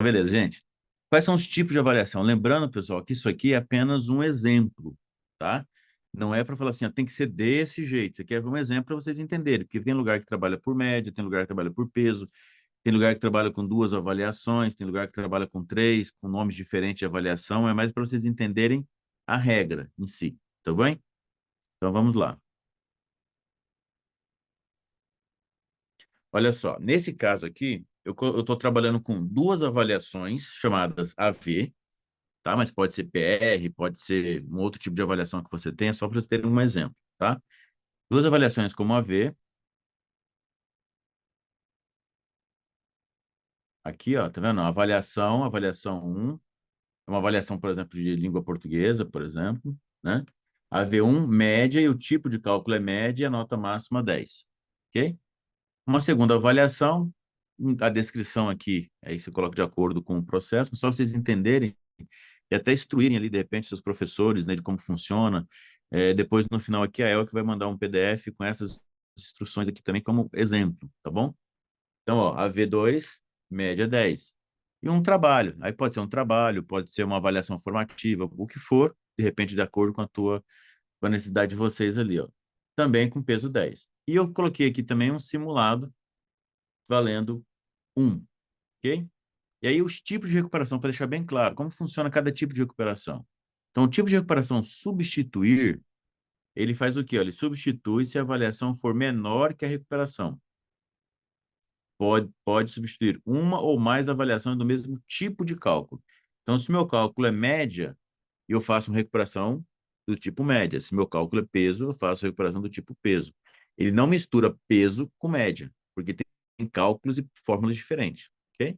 Beleza, gente. Quais são os tipos de avaliação? Lembrando, pessoal, que isso aqui é apenas um exemplo, tá? Não é para falar assim, ó, tem que ser desse jeito. Isso aqui é um exemplo para vocês entenderem, porque tem lugar que trabalha por média, tem lugar que trabalha por peso, tem lugar que trabalha com duas avaliações, tem lugar que trabalha com três, com nomes diferentes de avaliação. É mais para vocês entenderem a regra em si, tá bem? Então vamos lá. Olha só, nesse caso aqui, eu estou trabalhando com duas avaliações chamadas AV, tá? Mas pode ser PR, pode ser um outro tipo de avaliação que você tenha, só para vocês terem um exemplo, tá? Duas avaliações como AV, aqui, ó, tá vendo? Avaliação um é uma avaliação, por exemplo, de língua portuguesa, por exemplo, né? AV1, média, e o tipo de cálculo é média, e a nota máxima 10, ok? Uma segunda avaliação, a descrição aqui, aí você coloca de acordo com o processo, só vocês entenderem e até instruírem ali, de repente, seus professores, né, de como funciona. Depois, no final aqui, a Elke vai mandar um PDF com essas instruções aqui também como exemplo, tá bom? Então, ó, a V2, média 10. E um trabalho. Aí pode ser um trabalho, pode ser uma avaliação formativa, o que for, de repente, de acordo com a necessidade de vocês ali, ó. Também com peso 10. E eu coloquei aqui também um simulado valendo 1, ok? E aí os tipos de recuperação, para deixar bem claro, como funciona cada tipo de recuperação. Então, o tipo de recuperação substituir, ele faz o quê? Ele substitui se a avaliação for menor que a recuperação. Pode substituir uma ou mais avaliações do mesmo tipo de cálculo. Então, se meu cálculo é média, eu faço uma recuperação do tipo média. Se meu cálculo é peso, eu faço a recuperação do tipo peso. Ele não mistura peso com média, porque tem cálculos e fórmulas diferentes, ok?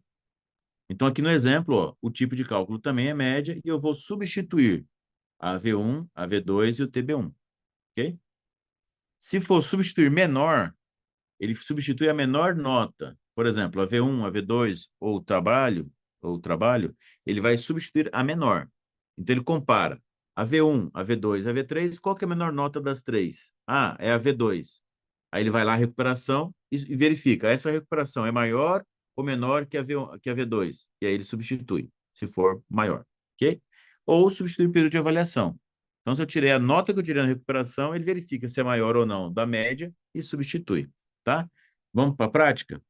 Então, aqui no exemplo, ó, o tipo de cálculo também é média e eu vou substituir a V1, a V2 e o TB1, ok? Se for substituir menor, ele substitui a menor nota. Por exemplo, a V1, a V2 ou trabalho, ele vai substituir a menor. Então, ele compara a V1, a V2, a V3, qual que é a menor nota das três? Ah, é a V2. Aí ele vai lá, recuperação, e verifica, essa recuperação é maior ou menor que a V2? E aí ele substitui, se for maior, ok? Ou substitui o período de avaliação. Então, se eu tirei a nota que eu tirei na recuperação, ele verifica se é maior ou não da média e substitui, tá? Vamos para a prática?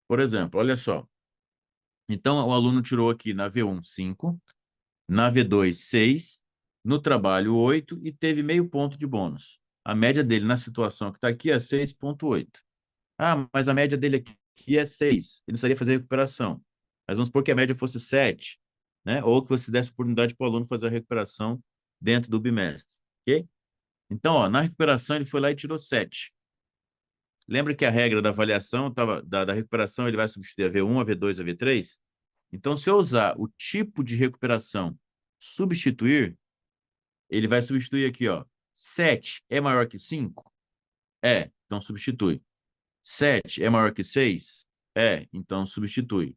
Por exemplo, olha só. Então, o aluno tirou aqui na V1, 5, na V2, 6, no trabalho, 8 e teve meio ponto de bônus. A média dele na situação que está aqui é 6,8. Ah, mas a média dele aqui é 6. Ele não precisaria fazer recuperação. Mas vamos supor que a média fosse 7, né? Ou que você desse oportunidade para o aluno fazer a recuperação dentro do bimestre, ok? Então, ó, na recuperação, ele foi lá e tirou 7. Lembra que a regra da avaliação da recuperação, ele vai substituir a V1, a V2, a V3? Então, se eu usar o tipo de recuperação substituir, ele vai substituir aqui, ó. 7 é maior que 5? É, então substitui. 7 é maior que 6? É, então substitui.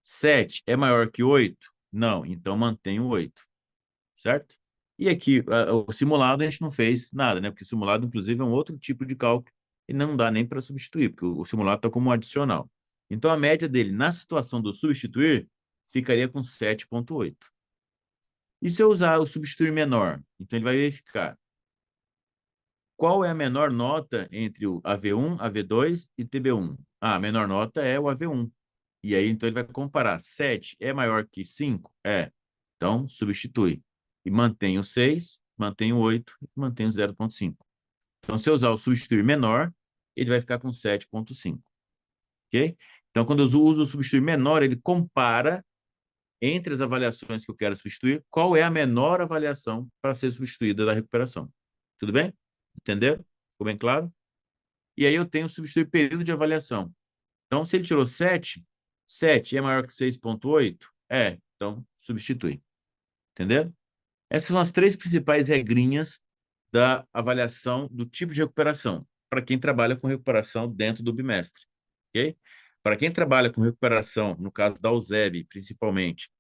7 é maior que 8? Não, então mantém o 8, certo? E aqui, o simulado a gente não fez nada, né? Porque o simulado, inclusive, é um outro tipo de cálculo e não dá nem para substituir, porque o simulado está como um adicional. Então, a média dele, na situação do substituir, ficaria com 7,8. E se eu usar o substituir menor? Então, ele vai verificar qual é a menor nota entre o AV1, AV2 e TB1. Ah, a menor nota é o AV1. E aí, então, ele vai comparar. 7 é maior que 5? É. Então, substitui. E mantém o 6, mantém o 8, mantém o 0,5. Então, se eu usar o substituir menor, ele vai ficar com 7,5. Ok? Então, quando eu uso o substituir menor, ele compara entre as avaliações que eu quero substituir, qual é a menor avaliação para ser substituída da recuperação. Tudo bem? Entendeu? Ficou bem claro? E aí eu tenho substituir período de avaliação. Então, se ele tirou 7, 7 é maior que 6,8? É, então substitui. Entendeu? Essas são as três principais regrinhas da avaliação do tipo de recuperação, para quem trabalha com recuperação dentro do bimestre. Ok? Para quem trabalha com recuperação, no caso da USEB, principalmente,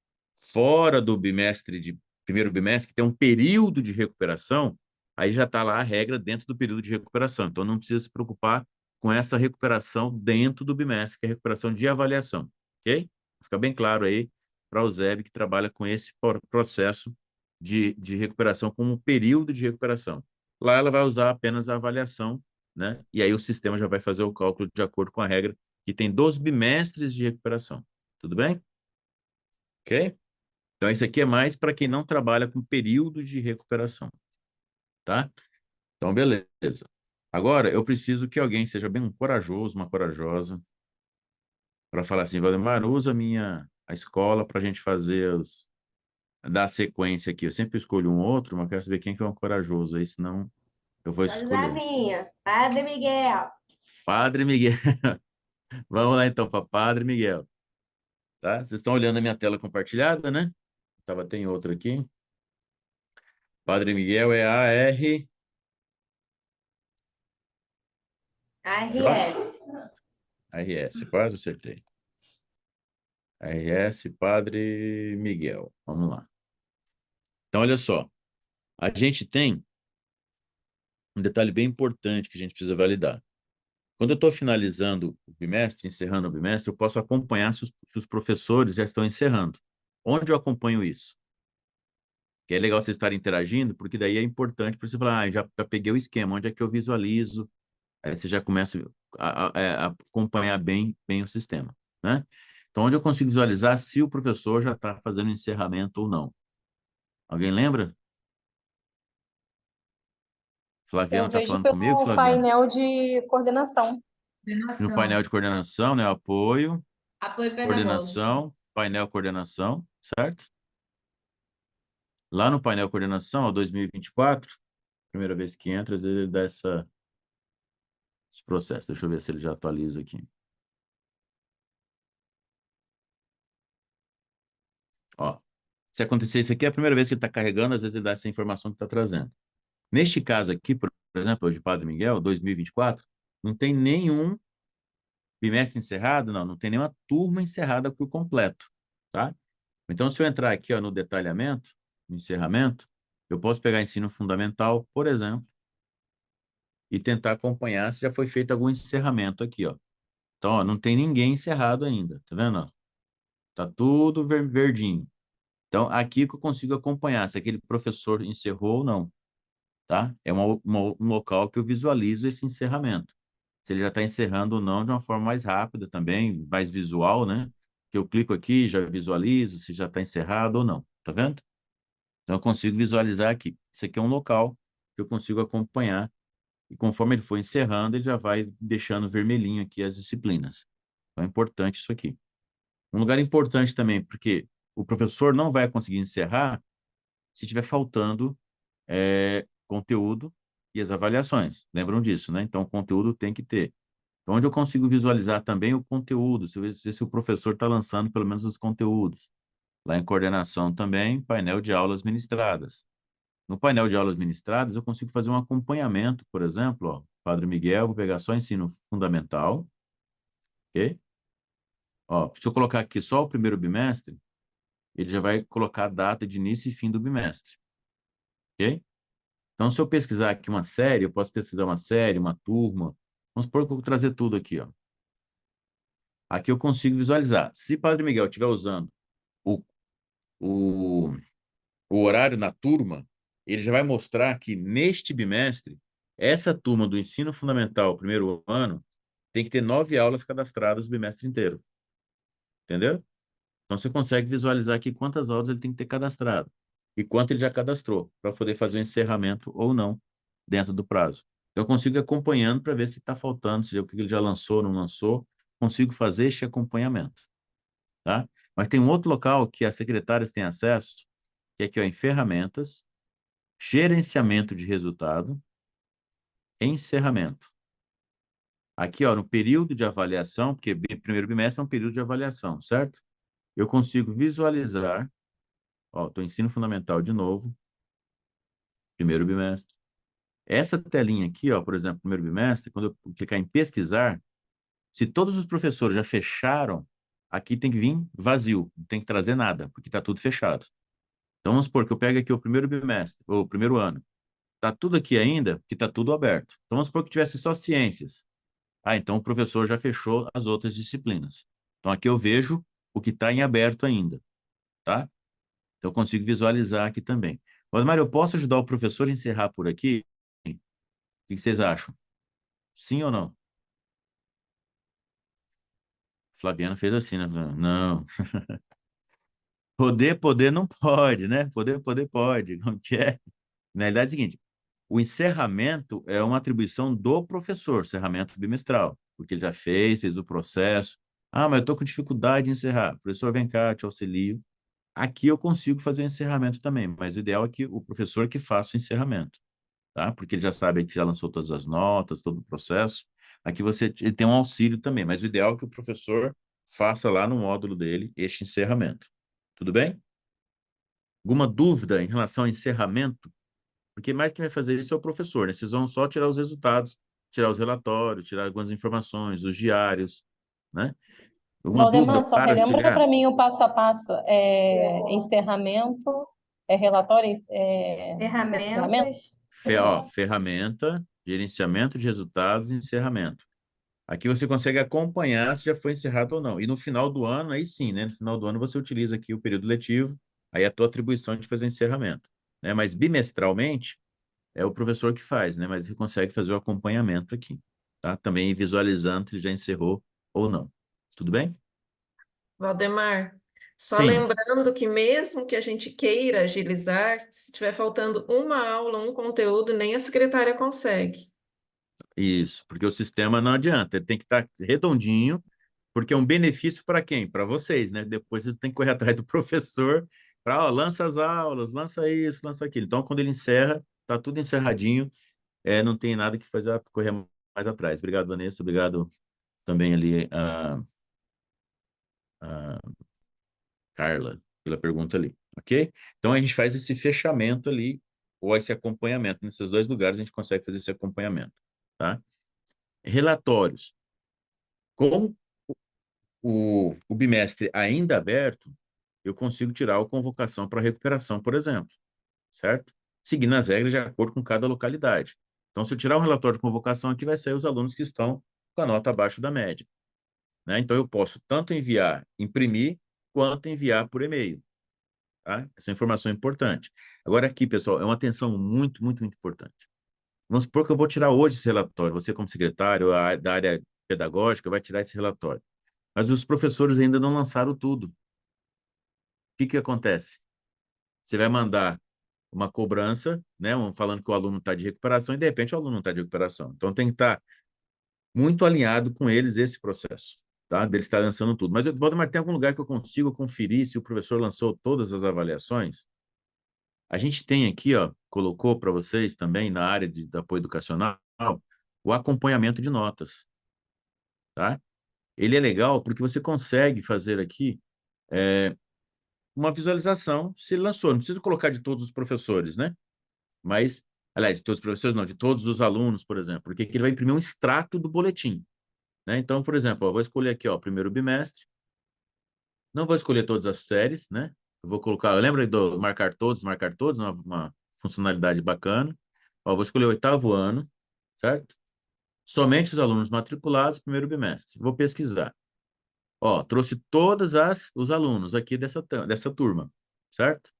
fora do bimestre de primeiro bimestre, que tem um período de recuperação, aí já está lá a regra dentro do período de recuperação. Então, não precisa se preocupar com essa recuperação dentro do bimestre, que é a recuperação de avaliação. Ok? Fica bem claro aí para o Zeb que trabalha com esse processo de recuperação como um período de recuperação. Lá ela vai usar apenas a avaliação, né? E aí o sistema já vai fazer o cálculo de acordo com a regra que tem 12 bimestres de recuperação. Tudo bem? Ok? Então, isso aqui é mais para quem não trabalha com período de recuperação, tá? Então, beleza. Agora, eu preciso que alguém seja bem um corajoso, uma corajosa, para falar assim, Valdemar, usa a escola para a gente fazer dar sequência aqui. Eu sempre escolho um outro, mas quero saber quem que é um corajoso aí, senão eu vou Pode escolher. minha. Padre Miguel. Padre Miguel. Vamos lá então para Padre Miguel, tá? Vocês estão olhando a minha tela compartilhada, né? Tem outro aqui. Padre Miguel é A-R... J? ARS. R-S, quase acertei. R-S, Padre Miguel. Vamos lá. Então, olha só. A gente tem um detalhe bem importante que a gente precisa validar. Quando eu estou finalizando o bimestre, encerrando o bimestre, eu posso acompanhar se os professores já estão encerrando. Onde eu acompanho isso? Que é legal vocês estarem interagindo, porque daí é importante para você falar, já peguei o esquema, onde é que eu visualizo? Aí você já começa a acompanhar bem o sistema, né? Então, onde eu consigo visualizar se o professor já está fazendo encerramento ou não? Alguém lembra? Flaviana Eu está vejo falando comigo, pelo Flaviana? painel de coordenação. No painel Coordenação. de coordenação, né? Apoio, Apoio pedagógico. coordenação, painel coordenação, certo? Lá no painel coordenação, ó, 2024, primeira vez que entra, às vezes ele dá esse processo. Deixa eu ver se ele já atualiza aqui. Ó, se acontecer isso aqui, é a primeira vez que ele está carregando, às vezes ele dá essa informação que está trazendo. Neste caso aqui, por exemplo, hoje Padre Miguel, 2024, não tem nenhum bimestre encerrado, não tem nenhuma turma encerrada por completo, tá? Então, se eu entrar aqui ó, no detalhamento, no encerramento, eu posso pegar ensino fundamental, por exemplo, e tentar acompanhar se já foi feito algum encerramento aqui, ó. Então, ó, não tem ninguém encerrado ainda, tá vendo? Ó? Tá tudo verdinho. Então, aqui que eu consigo acompanhar se aquele professor encerrou ou não, tá? É um local que eu visualizo esse encerramento. Se ele já está encerrando ou não de uma forma mais rápida também, mais visual, né? Que eu clico aqui, já visualizo se já está encerrado ou não, tá vendo? Então, eu consigo visualizar aqui. Isso aqui é um local que eu consigo acompanhar e conforme ele for encerrando, ele já vai deixando vermelhinho aqui as disciplinas. Então, é importante isso aqui. Um lugar importante também, porque o professor não vai conseguir encerrar se estiver faltando conteúdo e as avaliações. Lembram disso, né? Então, o conteúdo tem que ter. Então, onde eu consigo visualizar também o conteúdo, se o professor está lançando pelo menos os conteúdos. Lá em coordenação também, painel de aulas ministradas. No painel de aulas ministradas, eu consigo fazer um acompanhamento, por exemplo, ó, Padre Miguel, vou pegar só ensino fundamental, ok? Ó, se eu colocar aqui só o primeiro bimestre, ele já vai colocar a data de início e fim do bimestre, ok? Então, se eu pesquisar aqui uma série, eu posso pesquisar uma série, uma turma. Vamos supor que eu vou trazer tudo aqui, ó. Aqui eu consigo visualizar. Se Padre Miguel estiver usando o, o, o horário na turma, ele já vai mostrar que neste bimestre, essa turma do ensino fundamental, primeiro ano, tem que ter 9 aulas cadastradas o bimestre inteiro. Entendeu? Então você consegue visualizar aqui quantas aulas ele tem que ter cadastrado e quanto ele já cadastrou para poder fazer o encerramento ou não dentro do prazo. Eu consigo ir acompanhando para ver se está faltando, se o que ele já lançou, não lançou. Consigo fazer este acompanhamento, tá? Mas tem um outro local que as secretárias têm acesso, que é aqui ó, em ferramentas, gerenciamento de resultado, encerramento. Aqui, ó, no período de avaliação, porque primeiro bimestre é um período de avaliação, certo? Eu consigo visualizar, ó, estou ensino fundamental de novo, primeiro bimestre. Essa telinha aqui, ó, por exemplo, primeiro bimestre, quando eu clicar em pesquisar, se todos os professores já fecharam, aqui tem que vir vazio, não tem que trazer nada, porque está tudo fechado. Então, vamos supor que eu pego aqui o primeiro bimestre, ou o primeiro ano. Está tudo aqui ainda, que está tudo aberto. Então, vamos supor que tivesse só ciências. Ah, então o professor já fechou as outras disciplinas. Então, aqui eu vejo o que está em aberto ainda, tá? Então, eu consigo visualizar aqui também. Valdemar, eu posso ajudar o professor a encerrar por aqui? O que vocês acham? Sim ou não? Flaviano fez assim, né? Não. Poder não pode, né? Poder pode. Como que é? Na realidade é o seguinte, o encerramento é uma atribuição do professor, encerramento bimestral, porque ele já fez o processo. Ah, mas eu estou com dificuldade em encerrar. Professor, vem cá, te auxilio. Aqui eu consigo fazer o encerramento também, mas o ideal é que o professor que faça o encerramento, tá? Porque ele já sabe que já lançou todas as notas, todo o processo. Aqui ele tem um auxílio também, mas o ideal é que o professor faça lá no módulo dele este encerramento. Tudo bem? Alguma dúvida em relação ao encerramento? Porque mais quem vai fazer isso é o professor, né? Vocês vão só tirar os resultados, tirar os relatórios, tirar algumas informações, os diários, né? Alguma dúvida Valdemar, só para relembra auxiliar? para mim o passo a passo. Encerramento, relatório, encerramento? Ferramentas. Ferramenta, gerenciamento de resultados e encerramento. Aqui você consegue acompanhar se já foi encerrado ou não. E no final do ano, aí sim, né? No final do ano você utiliza aqui o período letivo, aí é a tua atribuição de fazer o encerramento, né? Mas bimestralmente, é o professor que faz, né? Mas ele consegue fazer o acompanhamento aqui, tá? Também visualizando se ele já encerrou ou não. Tudo bem? Valdemar, só Sim, lembrando que mesmo que a gente queira agilizar, se estiver faltando uma aula, um conteúdo, nem a secretária consegue. isso, porque o sistema não adianta, ele tem que estar redondinho, porque é um benefício para quem? Para vocês, né? Depois você tem que correr atrás do professor para, lança as aulas, lança isso, lança aquilo. Então, quando ele encerra, tá tudo encerradinho, não tem nada que fazer correr mais atrás. Obrigado, Vanessa, obrigado também ali a Carla, pela pergunta ali, ok? Então a gente faz esse fechamento ali, ou esse acompanhamento. Nesses dois lugares a gente consegue fazer esse acompanhamento, tá? Relatórios. Com o bimestre ainda aberto, eu consigo tirar a convocação para recuperação, por exemplo, certo? Seguindo as regras de acordo com cada localidade. Então, se eu tirar um relatório de convocação, aqui vai sair os alunos que estão com a nota abaixo da média, né? Então, eu posso tanto enviar, imprimir, quanto enviar por e-mail. Tá? Essa informação é importante. Agora aqui, pessoal, é uma atenção muito, muito, muito importante. Vamos supor que eu vou tirar hoje esse relatório. Você, como secretário da área pedagógica, vai tirar esse relatório. Mas os professores ainda não lançaram tudo. O que que acontece? Você vai mandar uma cobrança, né, falando que o aluno está de recuperação, e de repente o aluno não está de recuperação. Então tem que estar muito alinhado com eles esse processo, tá? Deles estar lançando tudo. Mas, Valdemar, tem algum lugar que eu consigo conferir se o professor lançou todas as avaliações? A gente tem aqui, ó, colocou para vocês também na área de apoio educacional o acompanhamento de notas, tá? Ele é legal porque você consegue fazer aqui uma visualização se ele lançou. Não precisa colocar de todos os professores, né? Mas, aliás, de todos os professores não, de todos os alunos, por exemplo, porque aqui ele vai imprimir um extrato do boletim, né? Então, por exemplo, eu vou escolher aqui, ó, primeiro bimestre, não vou escolher todas as séries, né? Eu vou colocar, lembra do marcar todos, uma funcionalidade bacana. Ó, vou escolher o oitavo ano, certo? Somente os alunos matriculados, primeiro bimestre. Vou pesquisar. Ó, trouxe os alunos aqui dessa turma, certo?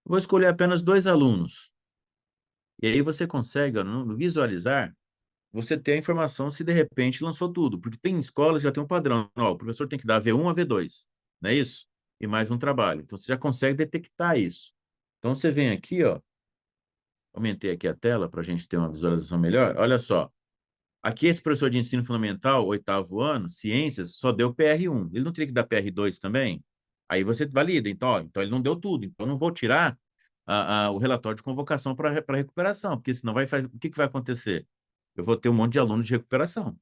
Vou escolher apenas dois alunos. E aí você consegue, ó, no visualizar, você ter a informação se de repente lançou tudo. Porque tem escolas que já tem um padrão. Ó, o professor tem que dar V1 a V2, não é isso? E mais um trabalho. Então você já consegue detectar isso. Então você vem aqui, ó, aumentei aqui a tela para a gente ter uma visualização melhor. Olha só. Aqui, esse professor de ensino fundamental, oitavo ano, ciências, só deu PR1. Ele não teria que dar PR2 também? Aí você valida. Então, ó, então ele não deu tudo. Então, eu não vou tirar o relatório de convocação para recuperação, porque senão o que vai acontecer? Eu vou ter um monte de alunos de recuperação,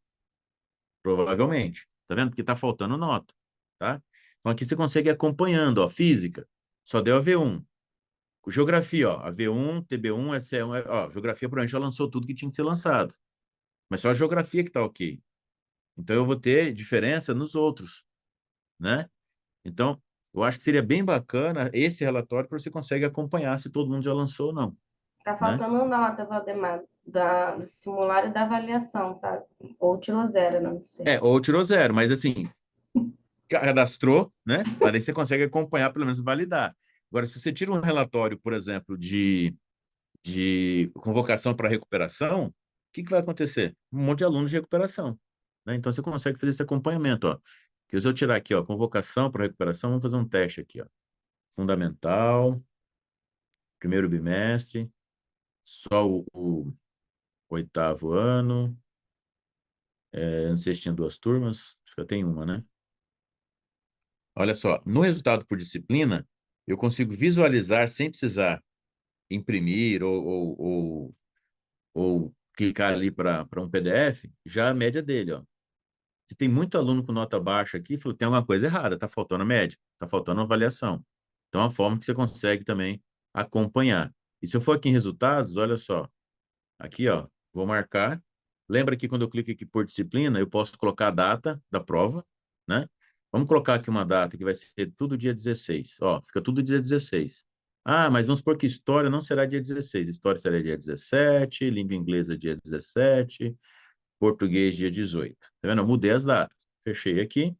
provavelmente. Tá vendo? Porque está faltando nota. Tá? Então, aqui você consegue ir acompanhando. Ó, física, só deu a V1. Geografia, ó, a V1, TB1, SE1, ó, geografia provavelmente já lançou tudo que tinha que ser lançado. Mas só a geografia que está ok. Então, eu vou ter diferença nos outros, né? Então, eu acho que seria bem bacana esse relatório para você conseguir acompanhar se todo mundo já lançou ou não, Tá né? faltando nota, Valdemar, do simulário da avaliação, tá? Ou tirou zero, não sei. Ou tirou zero, mas assim, cadastrou, né? Mas aí você consegue acompanhar, pelo menos validar. Agora, se você tira um relatório, por exemplo, de convocação para recuperação, o que vai acontecer? Um monte de alunos de recuperação, né? Então, você consegue fazer esse acompanhamento, ó. Que se eu tirar aqui, ó, convocação para recuperação, vamos fazer um teste aqui, ó. Fundamental, primeiro bimestre, só o oitavo ano. Não sei se tinha duas turmas, acho que eu tenho uma, né? Olha só, no resultado por disciplina, eu consigo visualizar sem precisar imprimir ou clicar ali para um PDF, já a média dele, ó. Se tem muito aluno com nota baixa aqui, falou, tem alguma coisa errada, está faltando a média, está faltando a avaliação. Então, é uma forma que você consegue também acompanhar. E se eu for aqui em resultados, olha só, aqui, ó, vou marcar. Lembra que quando eu clico aqui por disciplina, eu posso colocar a data da prova, né? Vamos colocar aqui uma data que vai ser tudo dia 16. Ó, fica tudo dia 16. Ah, mas vamos supor que história não será dia 16. História será dia 17, língua inglesa dia 17, português dia 18. Tá vendo? Eu mudei as datas. Fechei aqui.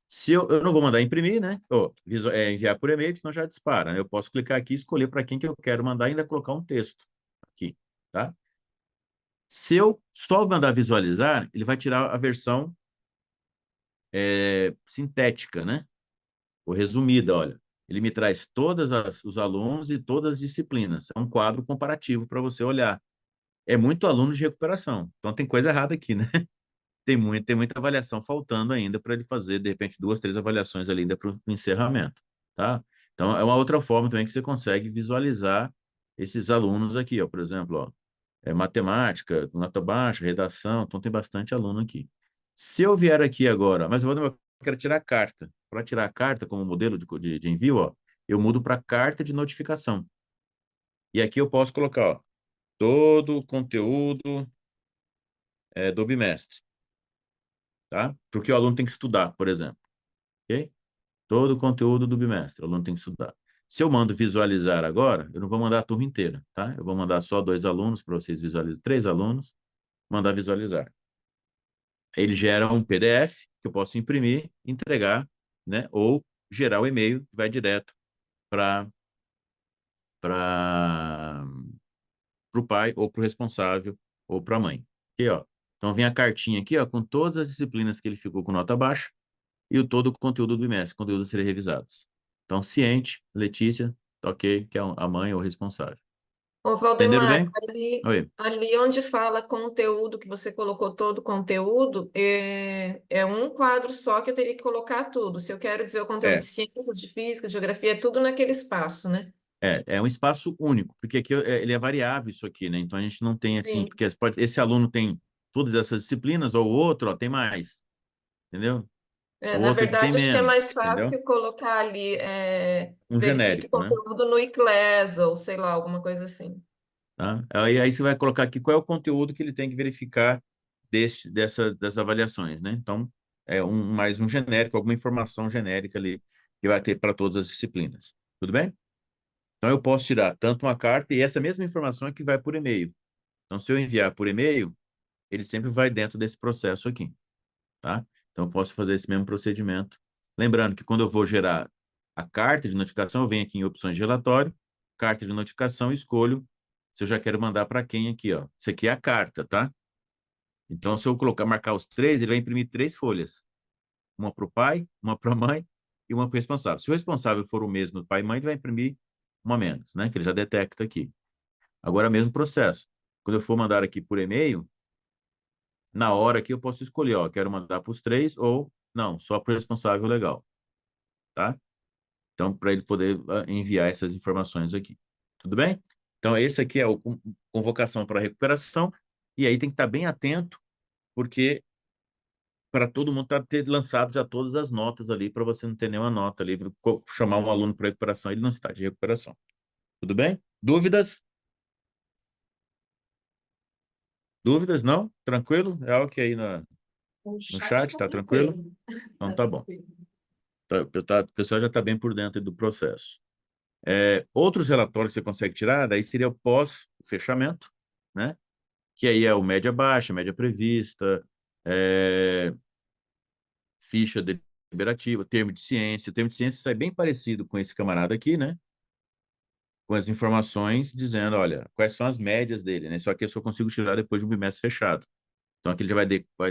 Se eu não vou mandar imprimir, né? Ou enviar por e-mail, senão já dispara, né? Eu posso clicar aqui e escolher para quem que eu quero mandar e ainda colocar um texto aqui, tá? Se eu só mandar visualizar, ele vai tirar a versão sintética, né? Ou resumida, olha. Ele me traz todos os alunos e todas as disciplinas. É um quadro comparativo para você olhar. É muito aluno de recuperação. Então tem coisa errada aqui, né? Tem muita avaliação faltando ainda para ele fazer, de repente, 2, 3 avaliações ali ainda para o encerramento, tá? Então, é uma outra forma também que você consegue visualizar esses alunos aqui, ó, por exemplo, ó, matemática, nota baixa, redação, então tem bastante aluno aqui. Se eu vier aqui agora, mas eu quero tirar a carta. Para tirar a carta como modelo de envio, ó, eu mudo para carta de notificação. E aqui eu posso colocar, ó, todo o conteúdo do bimestre, tá? Porque o aluno tem que estudar, por exemplo, ok? Todo o conteúdo do bimestre, o aluno tem que estudar. Se eu mando visualizar agora, eu não vou mandar a turma inteira, tá? Eu vou mandar só 2 alunos para vocês visualizarem, 3 alunos, mandar visualizar. Ele gera um PDF que eu posso imprimir, entregar, né? Ou gerar o e-mail que vai direto para o pai ou para o responsável ou para a mãe. Aqui, ó. Então vem a cartinha aqui, ó, com todas as disciplinas que ele ficou com nota baixa e todo o conteúdo do bimestre, conteúdo a serem revisados. Então, ciente, Letícia, tá ok, que é a mãe ou o responsável. Ô, Entenderam Valdemar, bem? Oi. ali onde fala conteúdo, que você colocou todo o conteúdo, é um quadro só que eu teria que colocar tudo. Se eu quero dizer o conteúdo de É, ciências, de física, de geografia, é tudo naquele espaço, né? é um espaço único, porque aqui ele é variável isso aqui, né? Então a gente não tem assim, Sim. porque esse aluno tem todas essas disciplinas, ou o outro, ó, tem mais, entendeu? O Na outro aqui tem verdade, acho que é menos, mais entendeu? fácil colocar ali, Um verifique genérico, né? conteúdo no ICLES, ou sei lá, alguma coisa assim. Tá? Aí você vai colocar aqui qual é o conteúdo que ele tem que verificar das avaliações, né? Então, mais um genérico, alguma informação genérica ali que vai ter para todas as disciplinas. Tudo bem? Então, eu posso tirar tanto uma carta e essa mesma informação é que vai por e-mail. Então, se eu enviar por e-mail, ele sempre vai dentro desse processo aqui, tá? Então, eu posso fazer esse mesmo procedimento. Lembrando que quando eu vou gerar a carta de notificação, eu venho aqui em opções de relatório, carta de notificação, escolho se eu já quero mandar para quem aqui, ó. Isso aqui é a carta, tá? Então, se eu marcar os 3, ele vai imprimir 3 folhas. Uma para o pai, uma para a mãe e uma para o responsável. Se o responsável for o mesmo do pai e mãe, ele vai imprimir uma menos, né? Que ele já detecta aqui. Agora, mesmo processo. Quando eu for mandar aqui por e-mail, na hora aqui eu posso escolher, ó, quero mandar para os 3 ou não, só para o responsável legal, tá? Então, para ele poder enviar essas informações aqui. Tudo bem? Então, esse aqui é o convocação para recuperação, e aí tem que estar bem atento, porque para todo mundo ter lançado já todas as notas ali, para você não ter nenhuma nota ali, chamar um aluno para recuperação, ele não está de recuperação. Tudo bem? Dúvidas? Dúvidas? Não? Tranquilo? É algo que aí O no chat chat, tá está tranquilo? tranquilo. Então Tá tá bom. tranquilo. O pessoal já está bem por dentro do processo. Outros relatórios que você consegue tirar, daí seria o pós-fechamento, né? Que aí é o média baixa, média prevista, ficha deliberativo, termo de ciência. O termo de ciência sai bem parecido com esse camarada aqui, né? Com as informações dizendo, olha, quais são as médias dele, né? Só que eu só consigo tirar depois de um bimestre fechado. Então, aqui ele já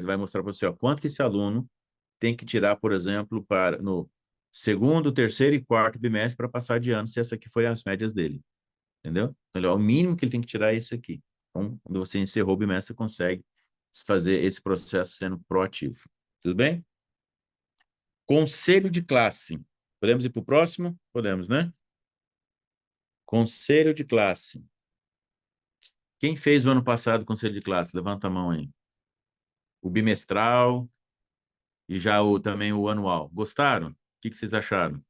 vai mostrar para você, ó, quanto que esse aluno tem que tirar, por exemplo, no segundo, terceiro e quarto bimestre para passar de ano, se essa aqui forem as médias dele. Entendeu? Então, o mínimo que ele tem que tirar é esse aqui. Então, quando você encerrou o bimestre, você consegue fazer esse processo sendo proativo. Tudo bem? Conselho de classe. Podemos ir para o próximo? Podemos, né? Conselho de classe. Quem fez o ano passado o conselho de classe? Levanta a mão aí. O bimestral e já também o anual. Gostaram? O que vocês acharam?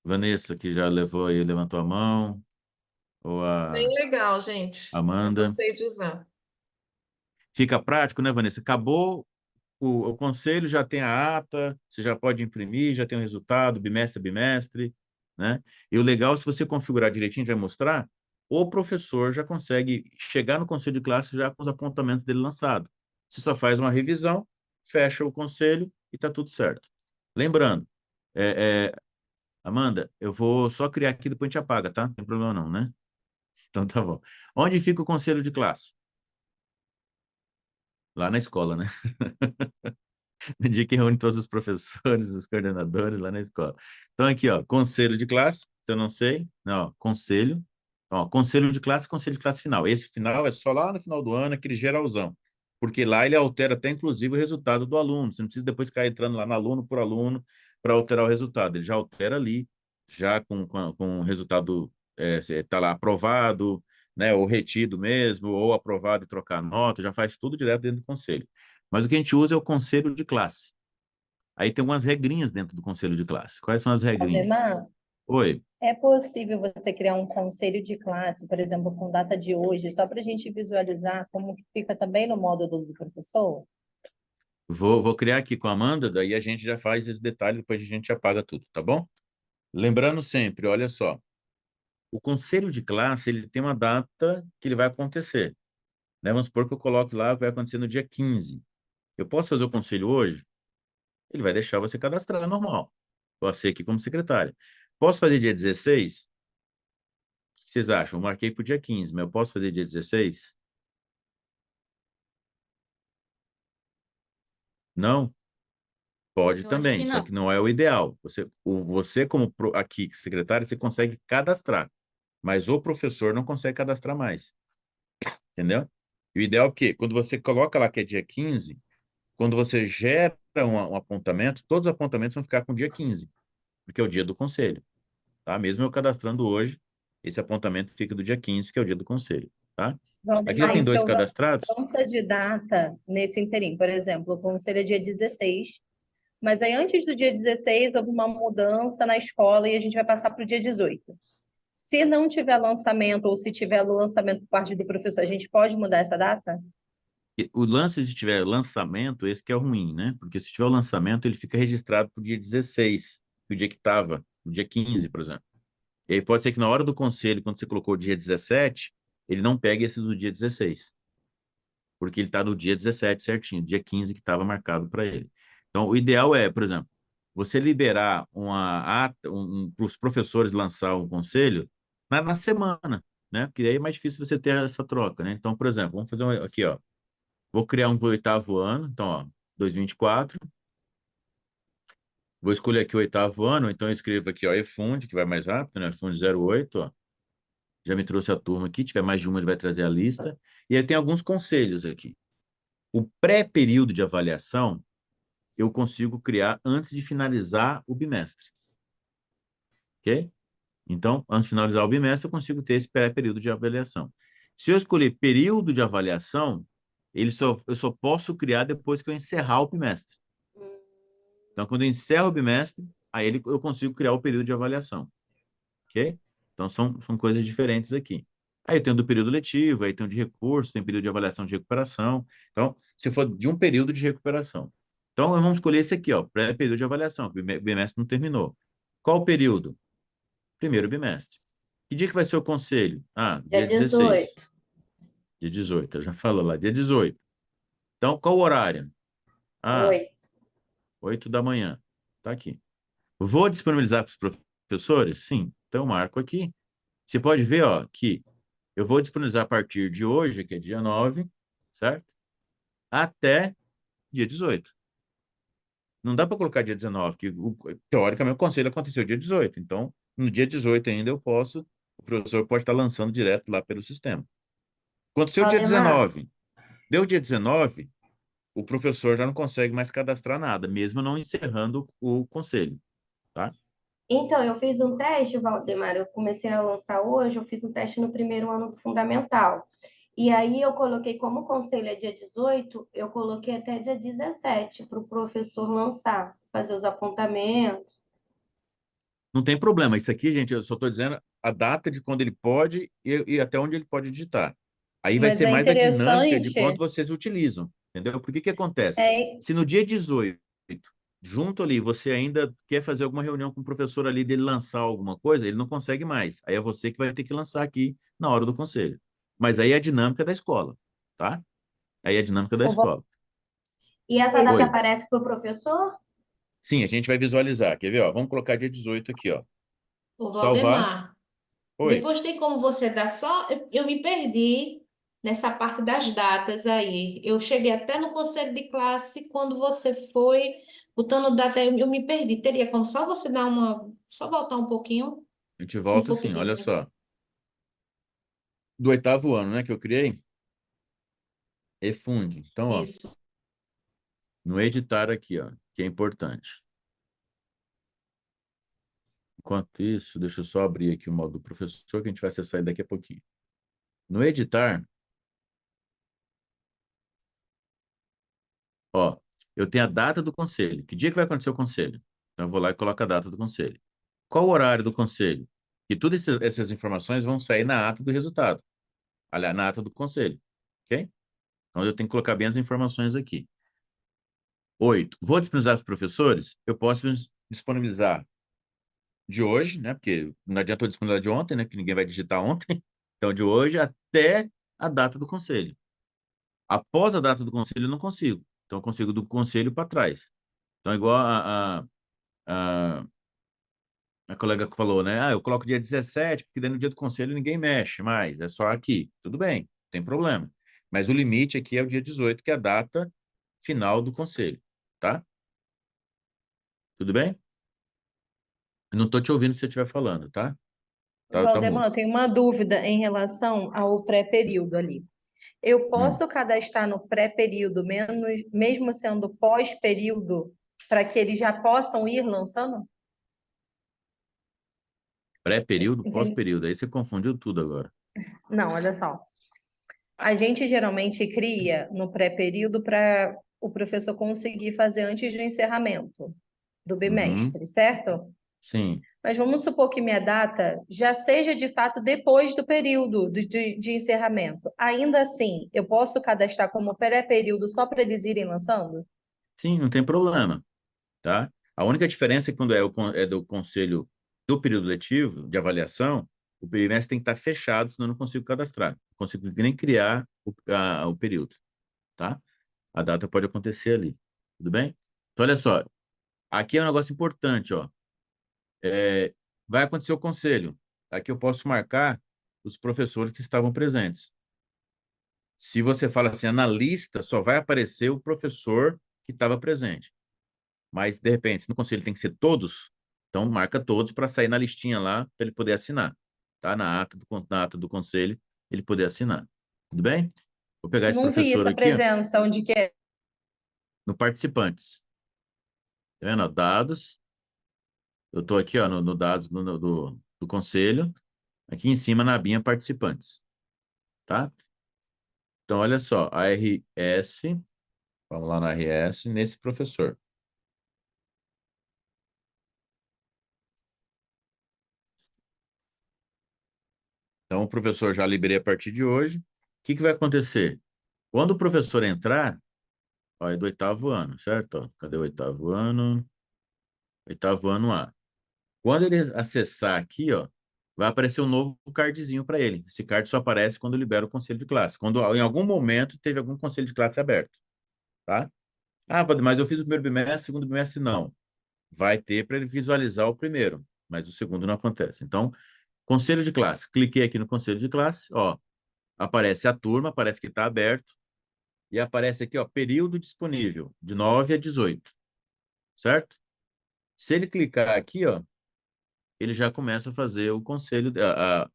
Vanessa, que já levou aí, levantou a mão. Ou Bem a legal, gente. Eu Amanda. gostei de usar. Fica prático, né, Vanessa? Acabou o conselho, já tem a ata, você já pode imprimir, já tem o resultado, bimestre a bimestre, né? E o legal, se você configurar direitinho, a gente vai mostrar, o professor já consegue chegar no conselho de classe já com os apontamentos dele lançados. Você só faz uma revisão, fecha o conselho e está tudo certo. Lembrando, Amanda, eu vou só criar aqui, depois a gente apaga, tá? Não tem problema não, né? Então tá bom. Onde fica o conselho de classe? Lá na escola, né? No dia que reúne todos os professores, os coordenadores lá na escola. Então, aqui, ó, conselho de classe, eu não sei, não, conselho. Ó, conselho de classe final. Esse final é só lá no final do ano, aquele geralzão. Porque lá ele altera até, inclusive, o resultado do aluno. Você não precisa depois ficar entrando lá no aluno por aluno para alterar o resultado. Ele já altera ali, já com o resultado, está lá aprovado, né, ou retido mesmo, ou aprovado e trocar nota, já faz tudo direto dentro do conselho. Mas o que a gente usa é o conselho de classe. Aí tem algumas regrinhas dentro do conselho de classe. Quais são as regrinhas? Ademar, Oi, é possível você criar um conselho de classe, por exemplo, com data de hoje, só para a gente visualizar como que fica também no módulo do professor? vou criar aqui com a Amanda, daí a gente já faz esse detalhe, depois a gente apaga tudo, tá bom? Lembrando sempre, olha só, o conselho de classe, ele tem uma data que ele vai acontecer, né? Vamos supor que eu coloque lá, vai acontecer no dia 15. Eu posso fazer o conselho hoje? Ele vai deixar você cadastrar normal. Você aqui como secretária. Posso fazer dia 16? O que vocês acham? Eu marquei para o dia 15, mas eu posso fazer dia 16? Não? Pode Eu acho também, que só não. que não é o ideal. Você como aqui, secretário, você consegue cadastrar, mas o professor não consegue cadastrar mais, entendeu? E o ideal é que, quando você coloca lá que é dia 15, quando você gera um apontamento, todos os apontamentos vão ficar com dia 15, porque é o dia do conselho, tá? Mesmo eu cadastrando hoje, esse apontamento fica do dia 15, que é o dia do conselho, tá? Aqui já Valdemar, tem e se dois houver cadastrados. mudança de data nesse interim? Por exemplo, o conselho é dia 16, mas aí antes do dia 16 houve uma mudança na escola e a gente vai passar para o dia 18. Se não tiver lançamento ou se tiver lançamento por parte do professor, a gente pode mudar essa data? O lance de tiver lançamento, esse que é ruim, né? Porque se tiver o lançamento, ele fica registrado para o dia 16, o dia que estava, o dia 15, por exemplo. E aí pode ser que na hora do conselho, quando você colocou o dia 17, ele não pegue esse do dia 16, porque ele está no dia 17 certinho, dia 15 que estava marcado para ele. Então, o ideal é, por exemplo, você liberar uma ata, para os professores lançar um conselho na semana, né? Porque aí é mais difícil você ter essa troca, né? Então, por exemplo, vamos fazer aqui, ó. Vou criar um para o 8º ano, então, ó, 2024. Vou escolher aqui o 8º ano, então eu escrevo aqui, ó, EFUND, que vai mais rápido, né? EFUND 08, ó. Já me trouxe a turma aqui, tiver mais de uma, ele vai trazer a lista. E aí tem alguns conselhos aqui. O pré-período de avaliação, eu consigo criar antes de finalizar o bimestre. Ok? Então, antes de finalizar o bimestre, eu consigo ter esse pré-período de avaliação. Se eu escolher período de avaliação, eu só posso criar depois que eu encerrar o bimestre. Então, quando eu encerro o bimestre, aí eu consigo criar o período de avaliação. Ok? Então, são coisas diferentes aqui. Aí tem o do período letivo, aí tem o de recurso, tem período de avaliação de recuperação. Então, se for de um período de recuperação. Então, vamos escolher esse aqui, ó, pré-período de avaliação, o bimestre não terminou. Qual o período? Primeiro bimestre. Que dia que vai ser o conselho? Ah, Dia dia 16. 18. Dia 18, eu já falo lá, dia 18. Então, qual o horário? Ah, Oi. 8 da manhã. Tá aqui. Vou disponibilizar para os professores? Sim. Então, eu marco aqui. Você pode ver, ó, que eu vou disponibilizar a partir de hoje, que é dia 9, certo? Até dia 18. Não dá para colocar dia 19, que teoricamente o conselho aconteceu dia 18. Então, no dia 18 ainda o professor pode estar lançando direto lá pelo sistema. Aconteceu dia Valdemar, 19. Deu dia 19, o professor já não consegue mais cadastrar nada, mesmo não encerrando o conselho, tá? então, eu fiz um teste, Valdemar, eu comecei a lançar hoje, eu fiz um teste no primeiro ano do fundamental. E aí eu coloquei, como o conselho é dia 18, eu coloquei até dia 17 para o professor lançar, fazer os apontamentos. Não tem problema. Isso aqui, gente, eu só estou dizendo a data de quando ele pode e até onde ele pode digitar. Aí vai Mas ser é mais a dinâmica de quanto interessante, vocês utilizam, entendeu? Porque que acontece? é, Se no dia 18, junto ali, você ainda quer fazer alguma reunião com o professor ali dele lançar alguma coisa, ele não consegue mais. Aí é você que vai ter que lançar aqui na hora do conselho. Mas aí é a dinâmica da escola, tá? Aí é a dinâmica da escola. E essa data Oi. aparece para o professor? Sim, a gente vai visualizar. Quer ver, ó? Vamos colocar dia 18 aqui, ó. O Salvar. Valdemar, Oi. depois tem como você dar só. Eu me perdi nessa parte das datas aí. Eu cheguei até no conselho de classe quando você foi botando data, eu me perdi. Teria como só você dar uma. Só voltar um pouquinho, A gente se não volta for assim, pedir olha muito. só. Do oitavo ano, né, que eu criei, refunde. Então, ó, Isso. no editar aqui, ó, que é importante. Enquanto isso, deixa eu só abrir aqui o modo do professor, que a gente vai acessar daqui a pouquinho. No editar, ó, eu tenho a data do conselho. Que dia que vai acontecer o conselho? Então, eu vou lá e coloco a data do conselho. Qual o horário do conselho? E todas essas informações vão sair na ata do resultado. Aliás, na ata do conselho, ok? Então, eu tenho que colocar bem as informações aqui. 8. Vou disponibilizar para os professores? Eu posso disponibilizar de hoje, né? Porque não adianta eu disponibilizar de ontem, né? Que ninguém vai digitar ontem. Então, de hoje até a data do conselho. Após a data do conselho, eu não consigo. Então, eu consigo do conselho para trás. Então, igual a, a colega que falou, né? Ah, eu coloco dia 17, porque daí no dia do conselho ninguém mexe mais, é só aqui. Tudo bem, não tem problema. Mas o limite aqui é o dia 18, que é a data final do conselho, tá? Tudo bem? Eu não estou te ouvindo se você estiver falando, tá? Tá Valdemar, eu mudo. tenho uma dúvida em relação ao pré-período ali. Eu Hum. posso cadastrar no pré-período, mesmo sendo pós-período, para que eles já possam ir lançando? Pré-período, Entendi. pós-período. Aí você confundiu tudo agora. Não, olha só. A gente geralmente cria no pré-período para o professor conseguir fazer antes do encerramento do Uhum. bimestre, certo? Sim. Mas vamos supor que minha data já seja de fato depois do período de encerramento. Ainda assim, eu posso cadastrar como pré-período só para eles irem lançando? Sim, não tem problema, tá? A única diferença é quando é do conselho do período letivo, de avaliação, o bimestre tem que estar fechado, senão eu não consigo cadastrar. Não consigo nem criar o período, tá? A data pode acontecer ali, tudo bem? Então, olha só, aqui é um negócio importante, ó. Vai acontecer o conselho. Aqui eu posso marcar os professores que estavam presentes. Se você fala assim, na lista só vai aparecer o professor que estava presente. Mas, de repente, no conselho tem que ser todos, então marca todos para sair na listinha lá, para ele poder assinar. Tá? Na ata do conselho, ele poder assinar. Tudo bem? Vou pegar esse Não vi professor essa aqui, ó, presença, onde que é? no participantes. Tá vendo? Ó, dados. Eu estou aqui ó, no dados do conselho, aqui em cima na abinha participantes. Tá? Então, olha só, a RS, vamos lá na RS, nesse professor. Então, o professor já liberei a partir de hoje. O que vai acontecer? Quando o professor entrar, ó, é do oitavo ano, certo? Ó, cadê o oitavo ano? Oitavo ano A. Quando ele acessar aqui, ó, vai aparecer um novo cardzinho para ele. Esse card só aparece quando libera o conselho de classe. Quando em algum momento teve algum conselho de classe aberto, tá? Ah, mas eu fiz o primeiro bimestre, segundo bimestre não. Vai ter para ele visualizar o primeiro, mas o segundo não acontece. Então, conselho de classe. Cliquei aqui no conselho de classe, ó, aparece a turma, parece que está aberto, e aparece aqui, ó, período disponível, de 9 a 18, certo? Se ele clicar aqui, ó, ele já começa a fazer o conselho,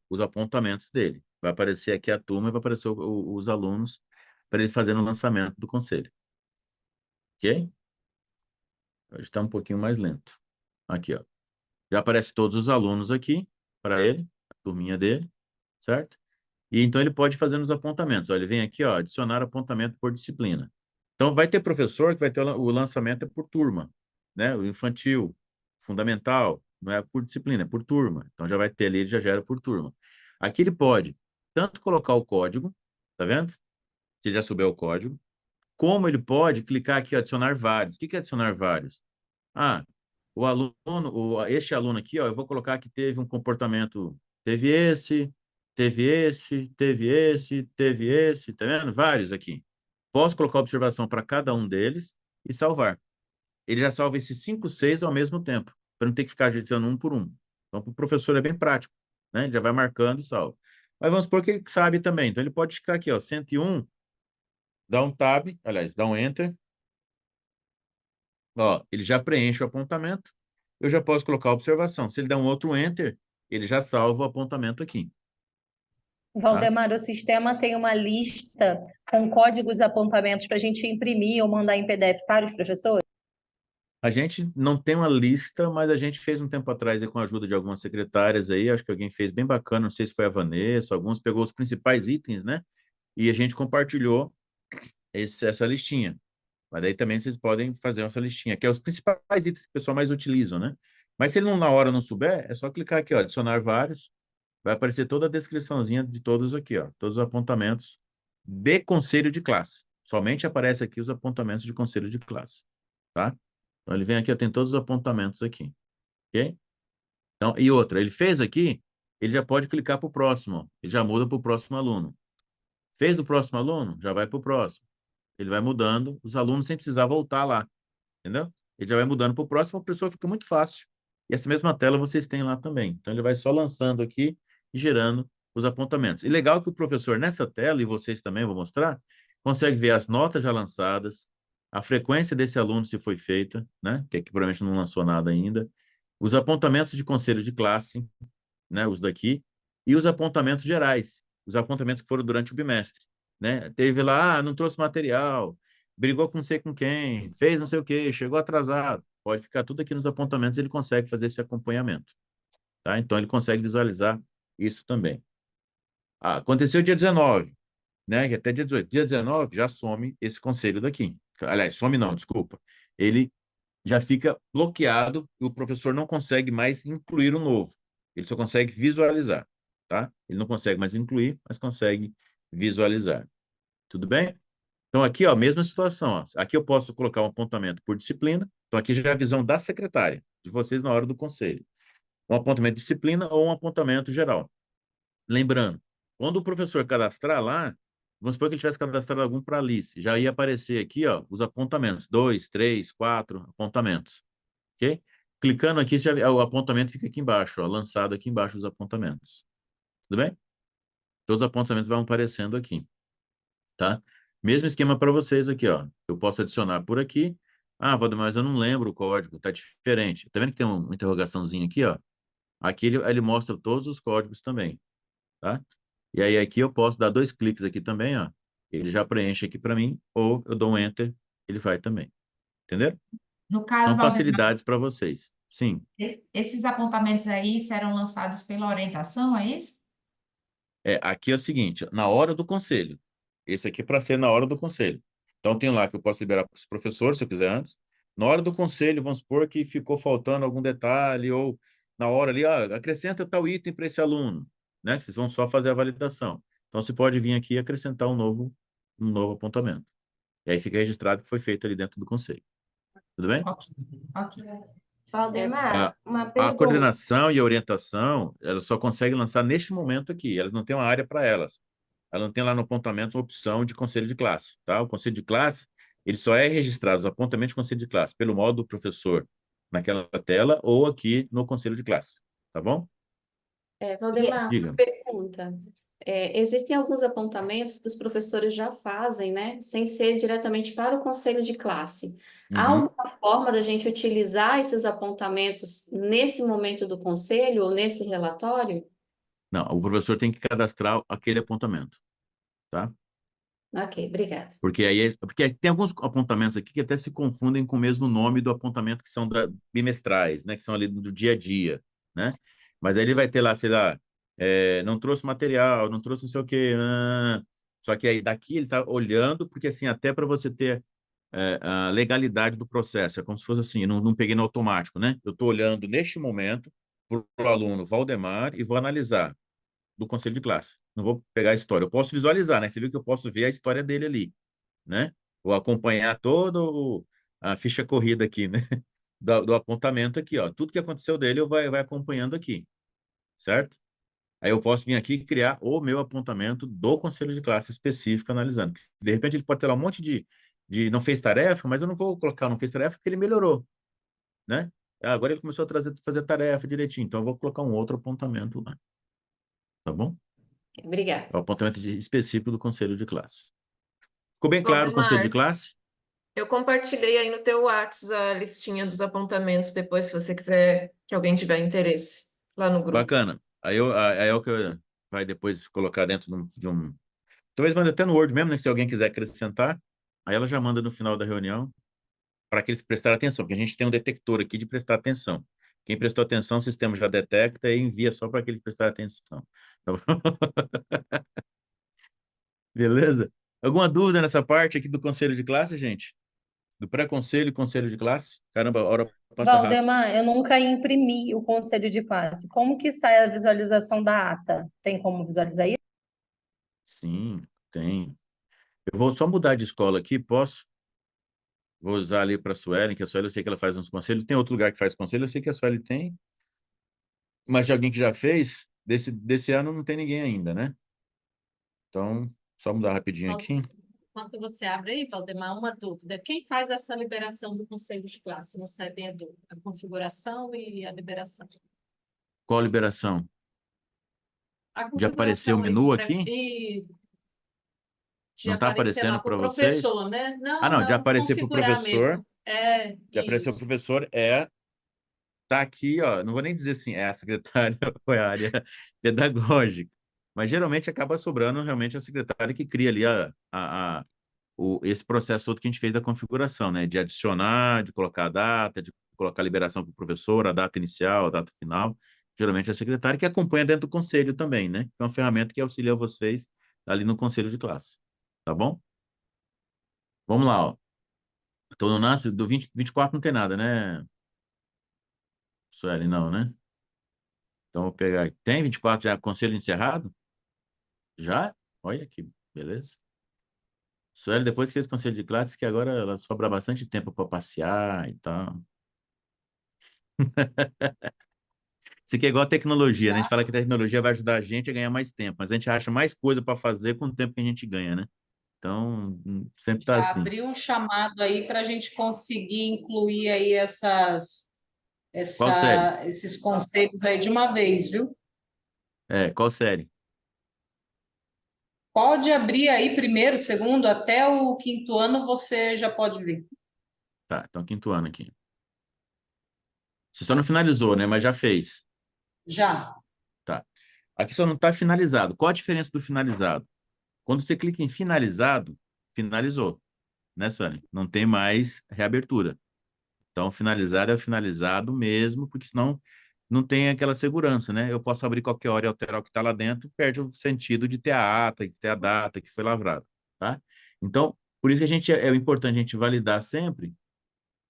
os apontamentos dele. Vai aparecer aqui a turma e vai aparecer os alunos para ele fazer o lançamento do conselho. Ok? Hoje está um pouquinho mais lento. Aqui, ó. Já aparece todos os alunos aqui para ele, a turminha dele, certo? E então ele pode fazer nos apontamentos. Ó, ele vem aqui, ó, adicionar apontamento por disciplina. Então vai ter professor que vai ter o lançamento é por turma, né? O infantil, fundamental, não é por disciplina, é por turma. Então já vai ter ali, ele já gera por turma. Aqui ele pode tanto colocar o código, tá vendo? Se ele já souber o código, como ele pode clicar aqui, ó, adicionar vários. O que é adicionar vários? Ah, o aluno, este aluno aqui, ó, eu vou colocar que teve um comportamento, teve esse, teve esse, teve esse, teve esse, tá vendo? Vários aqui. Posso colocar observação para cada um deles e salvar. Ele já salva esses 5, 6 ao mesmo tempo, para não ter que ficar digitando um por um. Então, para o professor é bem prático, né? Ele já vai marcando e salva. Mas vamos supor que ele sabe também. Então, ele pode ficar aqui, ó, 101, dá um tab, aliás, dá um enter. Ó, ele já preenche o apontamento. Eu já posso colocar a observação. Se ele der um outro enter, ele já salva o apontamento aqui, tá? Valdemar, o sistema tem uma lista com códigos e apontamentos para a gente imprimir ou mandar em PDF para os professores? A gente não tem uma lista, mas a gente fez um tempo atrás aí, com a ajuda de algumas secretárias aí, acho que alguém fez bem bacana, não sei se foi a Vanessa, alguns pegou os principais itens, né? E a gente compartilhou essa listinha. Mas daí também vocês podem fazer essa listinha, que é os principais itens que o pessoal mais utilizam, né? Mas se ele não, na hora não souber, é só clicar aqui, ó, adicionar vários, vai aparecer toda a descriçãozinha de todos aqui, ó, todos os apontamentos de conselho de classe. Somente aparece aqui os apontamentos de conselho de classe, tá? Então ele vem aqui, ó, tem todos os apontamentos aqui, ok? Então, e outra, ele fez aqui, ele já pode clicar para o próximo, ó, ele já muda para o próximo aluno. Fez do próximo aluno, já vai para o próximo. Ele vai mudando, os alunos sem precisar voltar lá, entendeu? Ele já vai mudando para o próximo, a pessoa fica muito fácil. E essa mesma tela vocês têm lá também. Então, ele vai só lançando aqui e gerando os apontamentos. E legal que o professor, nessa tela, e vocês também vou mostrar, consegue ver as notas já lançadas, a frequência desse aluno se foi feita, né? Que aqui provavelmente não lançou nada ainda, os apontamentos de conselho de classe, né? Os daqui, e os apontamentos gerais, os apontamentos que foram durante o bimestre, né? Teve lá, não trouxe material, brigou com não sei com quem, fez não sei o quê, chegou atrasado. Pode ficar tudo aqui nos apontamentos, ele consegue fazer esse acompanhamento, tá? Então, ele consegue visualizar isso também. Ah, aconteceu dia 19, né? Que até dia 18. Dia 19 já some esse conselho daqui. Aliás, some não, desculpa. Ele já fica bloqueado e o professor não consegue mais incluir o novo. Ele só consegue visualizar, tá? Ele não consegue mais incluir, mas consegue visualizar. Tudo bem? Então, aqui, ó, mesma situação. Ó. Aqui eu posso colocar um apontamento por disciplina. Então, aqui já é a visão da secretária, de vocês na hora do conselho. Um apontamento de disciplina ou um apontamento geral. Lembrando, quando o professor cadastrar lá, vamos supor que ele tivesse cadastrado algum para Alice, já ia aparecer aqui, ó, os apontamentos. 2, 3, 4 apontamentos. Ok? Clicando aqui, o apontamento fica aqui embaixo, ó, lançado aqui embaixo os apontamentos. Tudo bem? Todos os apontamentos vão aparecendo aqui, tá? Mesmo esquema para vocês aqui, ó. Eu posso adicionar por aqui. Ah, Valdemar, mas eu não lembro o código, tá diferente. Tá vendo que tem uma interrogaçãozinha aqui, ó? Aqui ele mostra todos os códigos também, tá? E aí aqui eu posso dar 2 cliques aqui também, ó. Ele já preenche aqui para mim, ou eu dou um Enter, ele vai também. Entenderam? No caso, São Valdemar, facilidades para vocês. Sim. esses apontamentos aí serão lançados pela orientação, é isso? Aqui é o seguinte, na hora do conselho. Esse aqui é para ser na hora do conselho. Então, tem lá que eu posso liberar para os professores, se eu quiser antes. Na hora do conselho, vamos supor que ficou faltando algum detalhe, ou na hora ali, acrescenta tal item para esse aluno, né? Vocês vão só fazer a validação. Então, você pode vir aqui e acrescentar um novo apontamento. E aí fica registrado que foi feito ali dentro do conselho. Tudo bem? Ok, ok. Valdemar, A, uma a pergunta. coordenação e a orientação, elas só conseguem lançar neste momento aqui. Elas não têm uma área para elas. Ela não tem lá no apontamento uma opção de conselho de classe, tá? O conselho de classe Ele só é registrado, os apontamentos de conselho de classe, pelo modo do professor naquela tela ou aqui no conselho de classe. Tá bom? E, Valdemar, uma Diga. pergunta. Existem alguns apontamentos que os professores já fazem, né, sem ser diretamente para o conselho de classe. Há Uhum. alguma forma da gente utilizar esses apontamentos nesse momento do conselho ou nesse relatório? Não, o professor tem que cadastrar aquele apontamento, tá? Ok, obrigada. Porque tem alguns apontamentos aqui que até se confundem com o mesmo nome do apontamento que são bimestrais, né? Que são ali do dia a dia, né? Mas aí ele vai ter lá, sei lá, não trouxe material, não trouxe não sei o quê. Só que aí daqui ele está olhando, porque assim, até para você ter a legalidade do processo, é como se fosse assim, eu não peguei no automático, né? Eu estou olhando neste momento para o aluno Valdemar e vou analisar do conselho de classe. Não vou pegar a história. Eu posso visualizar, né? Você viu que eu posso ver a história dele ali, né? Vou acompanhar toda a ficha corrida aqui, né? Do apontamento aqui, ó. Tudo que aconteceu dele eu vai acompanhando aqui, certo? Aí eu posso vir aqui e criar o meu apontamento do conselho de classe específico analisando. De repente ele pode ter lá um monte de não fez tarefa, mas eu não vou colocar não fez tarefa porque ele melhorou, né? Agora ele começou a fazer tarefa direitinho, então eu vou colocar um outro apontamento lá, tá bom? Obrigada. É o apontamento específico do conselho de classe. Ficou bem claro o conselho de Valdemar, classe? eu compartilhei aí no teu Whats a listinha dos apontamentos, depois, se você quiser que alguém tiver interesse, lá no grupo. Bacana. Aí é o que vai depois colocar dentro de um. Talvez mande até no Word mesmo, né? Se alguém quiser acrescentar, aí ela já manda no final da reunião para que eles prestarem atenção, porque a gente tem um detector aqui de prestar atenção. Quem prestou atenção, o sistema já detecta e envia só para aquele que prestar atenção. Tá bom? Beleza? Alguma dúvida nessa parte aqui do conselho de classe, gente? Do pré-conselho e conselho de classe? Caramba, a hora passa rápido. Valdemar, eu nunca imprimi o conselho de classe. Como que sai a visualização da ata? Tem como visualizar isso? Sim, tem. Eu vou só mudar de escola aqui, posso? Vou usar ali para a Suelen, que a Suelen eu sei que ela faz uns conselhos. Tem outro lugar que faz conselho, eu sei que a Suelen tem. Mas de alguém que já fez, desse ano não tem ninguém ainda, né? Então, só mudar rapidinho aqui. Enquanto você abre aí, Valdemar, uma dúvida. Quem faz essa liberação do conselho de classe no CBEDU? A configuração e a liberação? Qual liberação? A De aparecer o configuração aí menu aqui? de Não está aparecer lá aparecendo para o para vocês? professor, né? Ah, Não, não, de não, aparecer para o configurar professor. mesmo. É, De aparecer para o isso. professor tá aqui, ó. Não vou nem dizer assim, é a secretária ou é a área pedagógica. Mas geralmente acaba sobrando realmente a secretária que cria ali esse processo todo que a gente fez da configuração, né? De adicionar, de colocar a data, de colocar a liberação para o professor, a data inicial, a data final. Geralmente é a secretária que acompanha dentro do conselho também, né? É uma ferramenta que auxilia vocês ali no conselho de classe. Tá bom? Vamos lá, ó. Então, no NAS, do 24 não tem nada, né, Sueli? Não, né? Então, vou pegar aqui. Tem 24 já conselho encerrado? Já? Olha aqui, beleza. Sueli, depois que fez conselho de classe, que agora ela sobra bastante tempo para passear e tal. Isso aqui é igual a tecnologia, né? A gente fala que a tecnologia vai ajudar a gente a ganhar mais tempo, mas a gente acha mais coisa para fazer com o tempo que a gente ganha, né? Então, sempre tá Já assim. abriu um chamado aí para a gente conseguir incluir aí Qual série? esses conselhos aí de uma vez, viu? Qual série? Pode abrir aí primeiro, segundo, até o quinto ano você já pode ver. Tá, então quinto ano aqui. Você só não finalizou, né? Mas já fez. Já. Tá. Aqui só não está finalizado. Qual a diferença do finalizado? Quando você clica em finalizado, finalizou, né, Sueli? Não tem mais reabertura. Então, finalizado é finalizado mesmo, porque senão não tem aquela segurança, né? Eu posso abrir qualquer hora e alterar o que está lá dentro, perde o sentido de ter a ata, de ter a data que foi lavrado, tá? Então, por isso que é importante a gente validar sempre.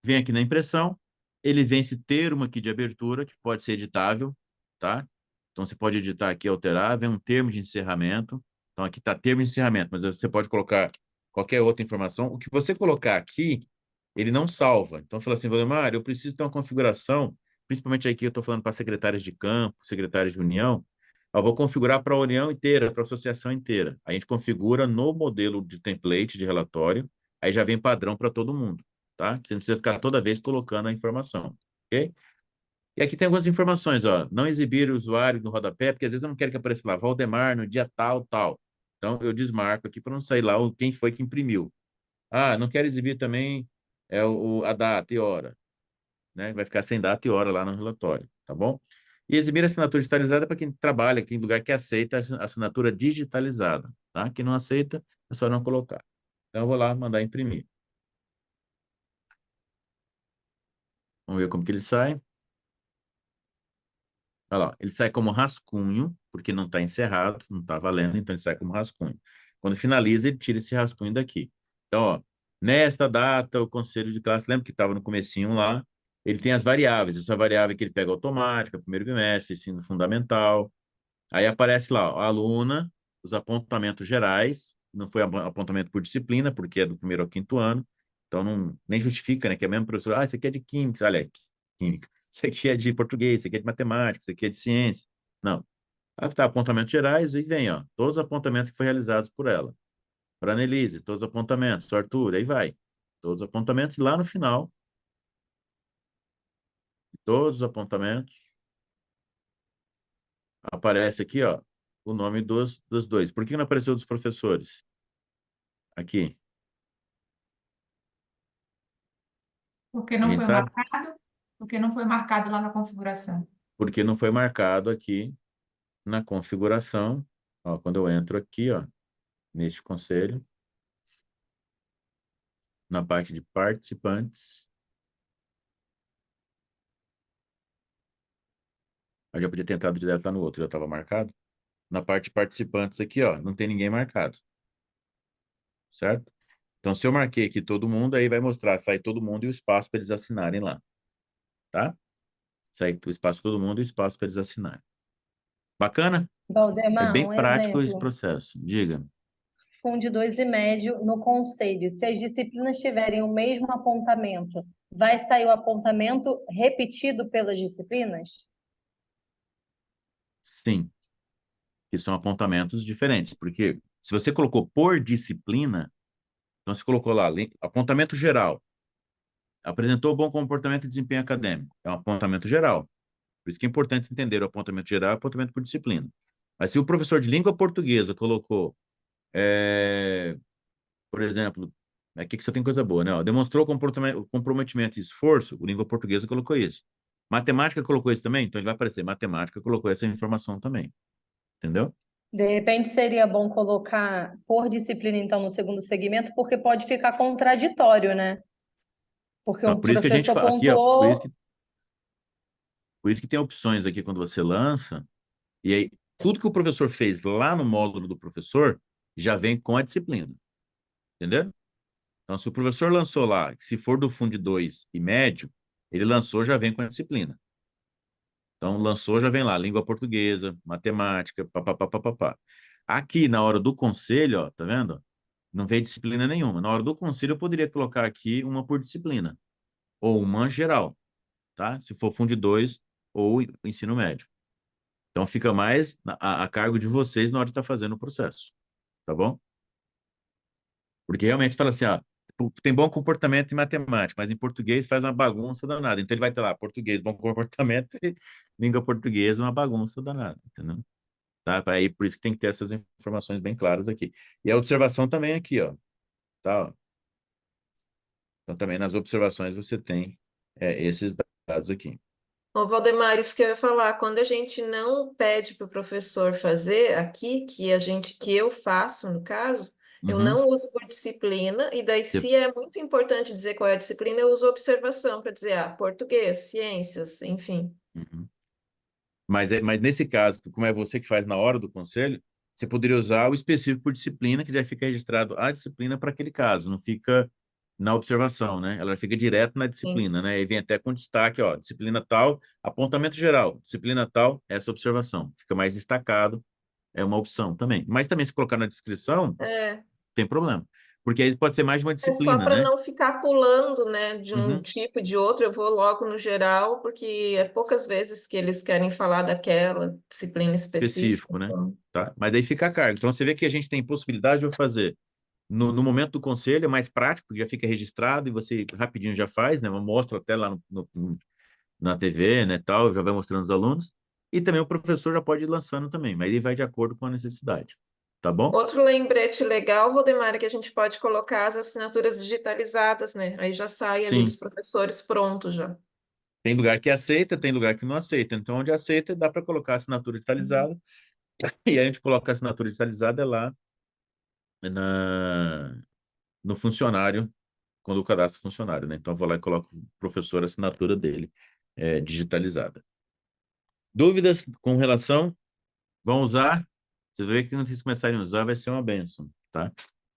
Vem aqui na impressão, ele vem esse termo aqui de abertura, que pode ser editável, tá? Então, você pode editar aqui, alterar, vem um termo de encerramento. Então, aqui está termo de encerramento, mas você pode colocar qualquer outra informação. O que você colocar aqui, ele não salva. Então, fala assim, Valdemar, eu preciso ter uma configuração, principalmente aqui eu estou falando para secretárias de campo, secretárias de união, eu vou configurar para a união inteira, para a associação inteira. A gente configura no modelo de template de relatório, Aí já vem padrão para todo mundo, tá? Você não precisa ficar toda vez colocando a informação, ok? E aqui tem algumas informações, ó. Não exibir o usuário no rodapé, porque às vezes eu não quero que apareça lá, Valdemar, no dia tal, tal. Então, eu desmarco aqui para não sair lá quem foi que imprimiu. Ah, não quero exibir também a data e hora, né? Vai ficar sem data e hora lá no relatório, tá bom? E exibir a assinatura digitalizada para quem trabalha aqui em lugar que aceita a assinatura digitalizada, tá? Quem não aceita, é só não colocar. Então, eu vou lá mandar imprimir. Vamos ver como que ele sai. Olha lá, ele sai como rascunho, porque não está encerrado, não está valendo, então ele sai como rascunho. Quando finaliza, ele tira esse rascunho daqui. Então, ó, nesta data, o conselho de classe, lembra que estava no comecinho lá, ele tem as variáveis. Essa variável que ele pega automática, primeiro bimestre, ensino fundamental. Aí aparece lá, ó, a aluna, os apontamentos gerais, não foi apontamento por disciplina, porque é do primeiro ao quinto ano, então não, nem justifica, né, que é mesmo professor, isso aqui é de química, olha, química, isso aqui é de português, isso aqui é de matemática, isso aqui é de ciência. Não. Aí tá, apontamentos gerais, e vem, ó, todos os apontamentos que foram realizados por ela. Para Annelise, todos os apontamentos, Arthur, aí vai. Todos os apontamentos, e lá no final, todos os apontamentos, aparece aqui, ó, o nome dos dois. Por que não apareceu dos professores? Aqui. Porque não Alguém foi sabe? marcado? Porque não foi marcado lá na configuração. Porque não foi marcado aqui na configuração. Ó, quando eu entro aqui, ó, neste conselho, na parte de participantes, eu já podia ter entrado direto lá no outro, já estava marcado. Na parte de participantes aqui, ó, não tem ninguém marcado. Certo? Então, se eu marquei aqui todo mundo, aí vai mostrar, sai todo mundo e o espaço para eles assinarem lá. Tá? Sai o espaço para todo mundo e o espaço para eles assinarem. Bacana? É Valdemar, bem um prático esse exemplo. processo. Diga. Funde 2 e médio no conselho. Se as disciplinas tiverem o mesmo apontamento, vai sair o apontamento repetido pelas disciplinas? Sim, que são apontamentos diferentes, porque se você colocou por disciplina, então você colocou lá, apontamento geral, apresentou bom comportamento e desempenho acadêmico, é um apontamento geral. Por isso que é importante entender o apontamento geral e o apontamento por disciplina. Mas se o professor de língua portuguesa colocou, por exemplo, aqui que só tem coisa boa, né? Ó, demonstrou comprometimento e esforço, o língua portuguesa colocou isso. Matemática colocou isso também, então ele vai aparecer. Matemática colocou essa informação também. Entendeu? De repente seria bom colocar por disciplina, então, no segundo segmento, porque pode ficar contraditório, né? Porque Então, um por isso que a gente professor fala aqui, ó, por isso pontuou. que, por isso que tem opções aqui quando você lança, e aí tudo que o professor fez lá no módulo do professor já vem com a disciplina. Entendeu? Então, se o professor lançou lá, se for do Fundo 2 e médio, ele lançou, já vem com a disciplina. Então, lançou, já vem lá, língua portuguesa, matemática, papapá, papapá. Aqui, na hora do conselho, ó, tá vendo? Não vem disciplina nenhuma. Na hora do conselho, eu poderia colocar aqui uma por disciplina, ou uma geral, tá? Se for Fundo 2 ou ensino médio. Então, fica mais a cargo de vocês na hora de estar fazendo o processo, tá bom? Porque realmente fala assim, ó, tem bom comportamento em matemática, mas em português faz uma bagunça danada. Então ele vai ter lá português, bom comportamento e língua portuguesa, uma bagunça danada, entendeu? Tá? Aí por isso que tem que ter essas informações bem claras aqui. E a observação também aqui, ó, tá? Ó. Então também nas observações você tem esses dados aqui. Ô, Valdemar, isso que eu ia falar, quando a gente não pede para o professor fazer aqui, que eu faço, no caso, eu Uhum. não uso por disciplina, e daí, Você- se é muito importante dizer qual é a disciplina, eu uso observação para dizer, português, ciências, enfim. uhum. Mas nesse caso, como é você que faz na hora do conselho, você poderia usar o específico por disciplina, que já fica registrado a disciplina para aquele caso, não fica na observação, né? Ela fica direto na Sim. disciplina, né? E vem até com destaque, ó, disciplina tal, apontamento geral, disciplina tal, essa observação. Fica mais destacado, é uma opção também. Mas também se colocar na descrição, É, tem problema. Porque aí pode ser mais de uma é só disciplina, para né? não ficar pulando, né, de um Uhum. tipo e de outro, eu vou logo no geral, porque é poucas vezes que eles querem falar daquela disciplina específica. Específico, né? Então, Tá? Mas aí fica a cargo. Então você vê que a gente tem possibilidade de eu fazer No momento do conselho é mais prático, porque já fica registrado e você rapidinho já faz, né? Mostra até lá na TV, né, tal, já vai mostrando os alunos. E também o professor já pode ir lançando também, mas ele vai de acordo com a necessidade. Tá bom? Outro lembrete legal, Valdemar, é que a gente pode colocar as assinaturas digitalizadas, né? Aí já sai ali dos Sim. professores pronto já. Tem lugar que aceita, tem lugar que não aceita. Então, onde aceita, dá para colocar a assinatura digitalizada. E aí a gente coloca a assinatura digitalizada lá na, no funcionário, quando o cadastro funcionário, né? Então, eu vou lá e coloco o professor a assinatura dele digitalizada. Dúvidas com relação? Vão usar? Você vê que quando vocês começarem a usar, vai ser uma bênção, tá?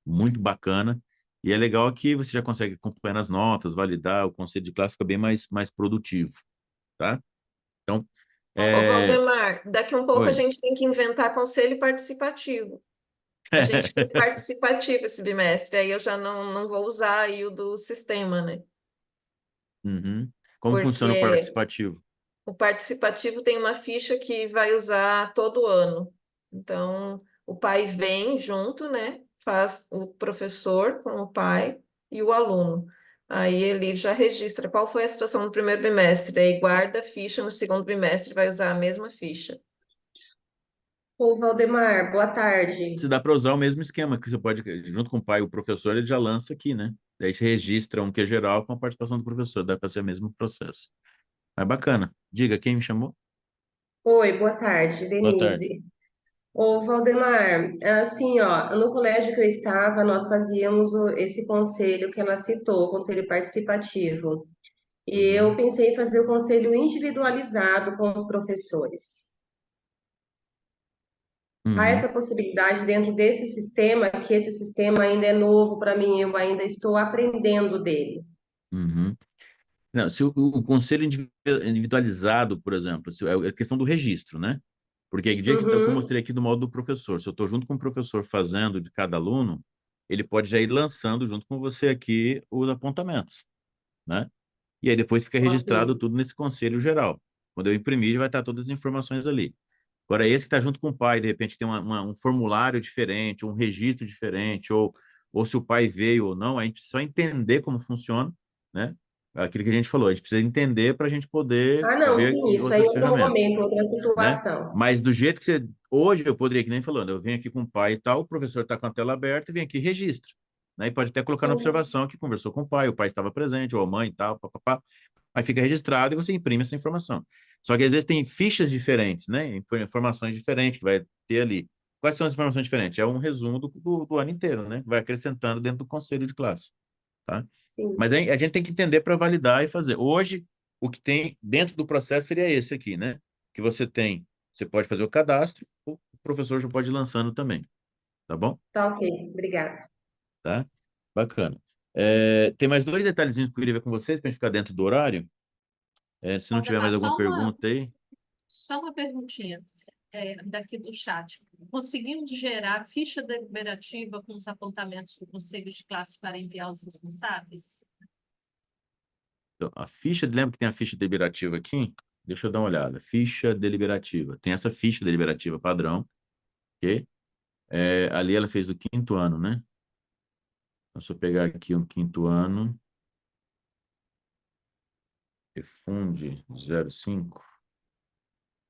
Muito bacana. E é legal que você já consegue acompanhar as notas, validar, o conceito de classe fica bem mais produtivo, tá? Então, Ô, Valdemar, daqui um pouco a oi. gente tem que inventar conselho participativo. A gente fez participativo esse bimestre, aí eu já não vou usar aí o do sistema, né? Uhum. Como funciona o Porque participativo? o participativo tem uma ficha que vai usar todo ano. Então, o pai vem junto, né? Faz o professor com o pai e o aluno. Aí ele já registra qual foi a situação no primeiro bimestre, aí guarda a ficha no segundo bimestre, vai usar a mesma ficha. Ô, Valdemar, boa tarde. Você dá para usar o mesmo esquema, que você pode, junto com o pai e o professor, ele já lança aqui, né? Daí você registra um que é geral com a participação do professor, dá para ser o mesmo processo. Mas bacana. Diga, quem me chamou? Oi, boa tarde, Boa tarde. Denise. Ô, Valdemar, assim, ó, no colégio que eu estava, nós fazíamos esse conselho que ela citou, o conselho participativo. E eu Uhum, pensei em fazer o conselho individualizado com os professores. Há uhum, essa possibilidade dentro desse sistema, que esse sistema ainda é novo para mim, eu ainda estou aprendendo dele. uhum. Não, se o conselho individualizado, por exemplo, é a questão do registro, né? Porque é o que eu Uhum, mostrei aqui do modo do professor. Se eu estou junto com o professor fazendo de cada aluno, ele pode já ir lançando junto com você aqui os apontamentos, né? E aí depois fica registrado ok. tudo nesse conselho geral. Quando eu imprimir, vai estar todas as informações ali. Agora, esse que está junto com o pai, de repente tem um formulário diferente, um registro diferente, ou se o pai veio ou não, a gente precisa só entender como funciona, né? Aquilo que a gente falou, a gente precisa entender para a gente poder Ah, não, ver sim, isso é em outras outro ferramentas, momento, outra né? situação. Mas do jeito que você... Hoje eu poderia, que nem falando, eu venho aqui com o pai e tal, o professor está com a tela aberta e vem aqui e registra. Né? E pode até colocar na Sim. observação que conversou com o pai estava presente, ou a mãe e tal, papapá. Aí fica registrado e você imprime essa informação. Só que às vezes tem fichas diferentes, né? Informações diferentes que vai ter ali. Quais são as informações diferentes? É um resumo do ano inteiro, né? Vai acrescentando dentro do conselho de classe, tá? Sim. Mas aí a gente tem que entender para validar e fazer. Hoje, o que tem dentro do processo seria esse aqui, né? Que você pode fazer o cadastro, o professor já pode ir lançando também, tá bom? Tá ok, obrigada. Tá? Bacana. Tem mais dois detalhezinhos que eu queria ver com vocês para a gente ficar dentro do horário. Se não tiver mais Valdemar, alguma pergunta aí. só uma perguntinha daqui do chat. Conseguimos gerar ficha deliberativa com os apontamentos do conselho de classe para enviar aos responsáveis? Então, lembra que tem a ficha deliberativa aqui? Deixa eu dar uma olhada. Ficha deliberativa. Tem essa ficha deliberativa padrão, ok? Ali ela fez o quinto ano, né? Então, se eu pegar aqui um quinto ano, refunde 05,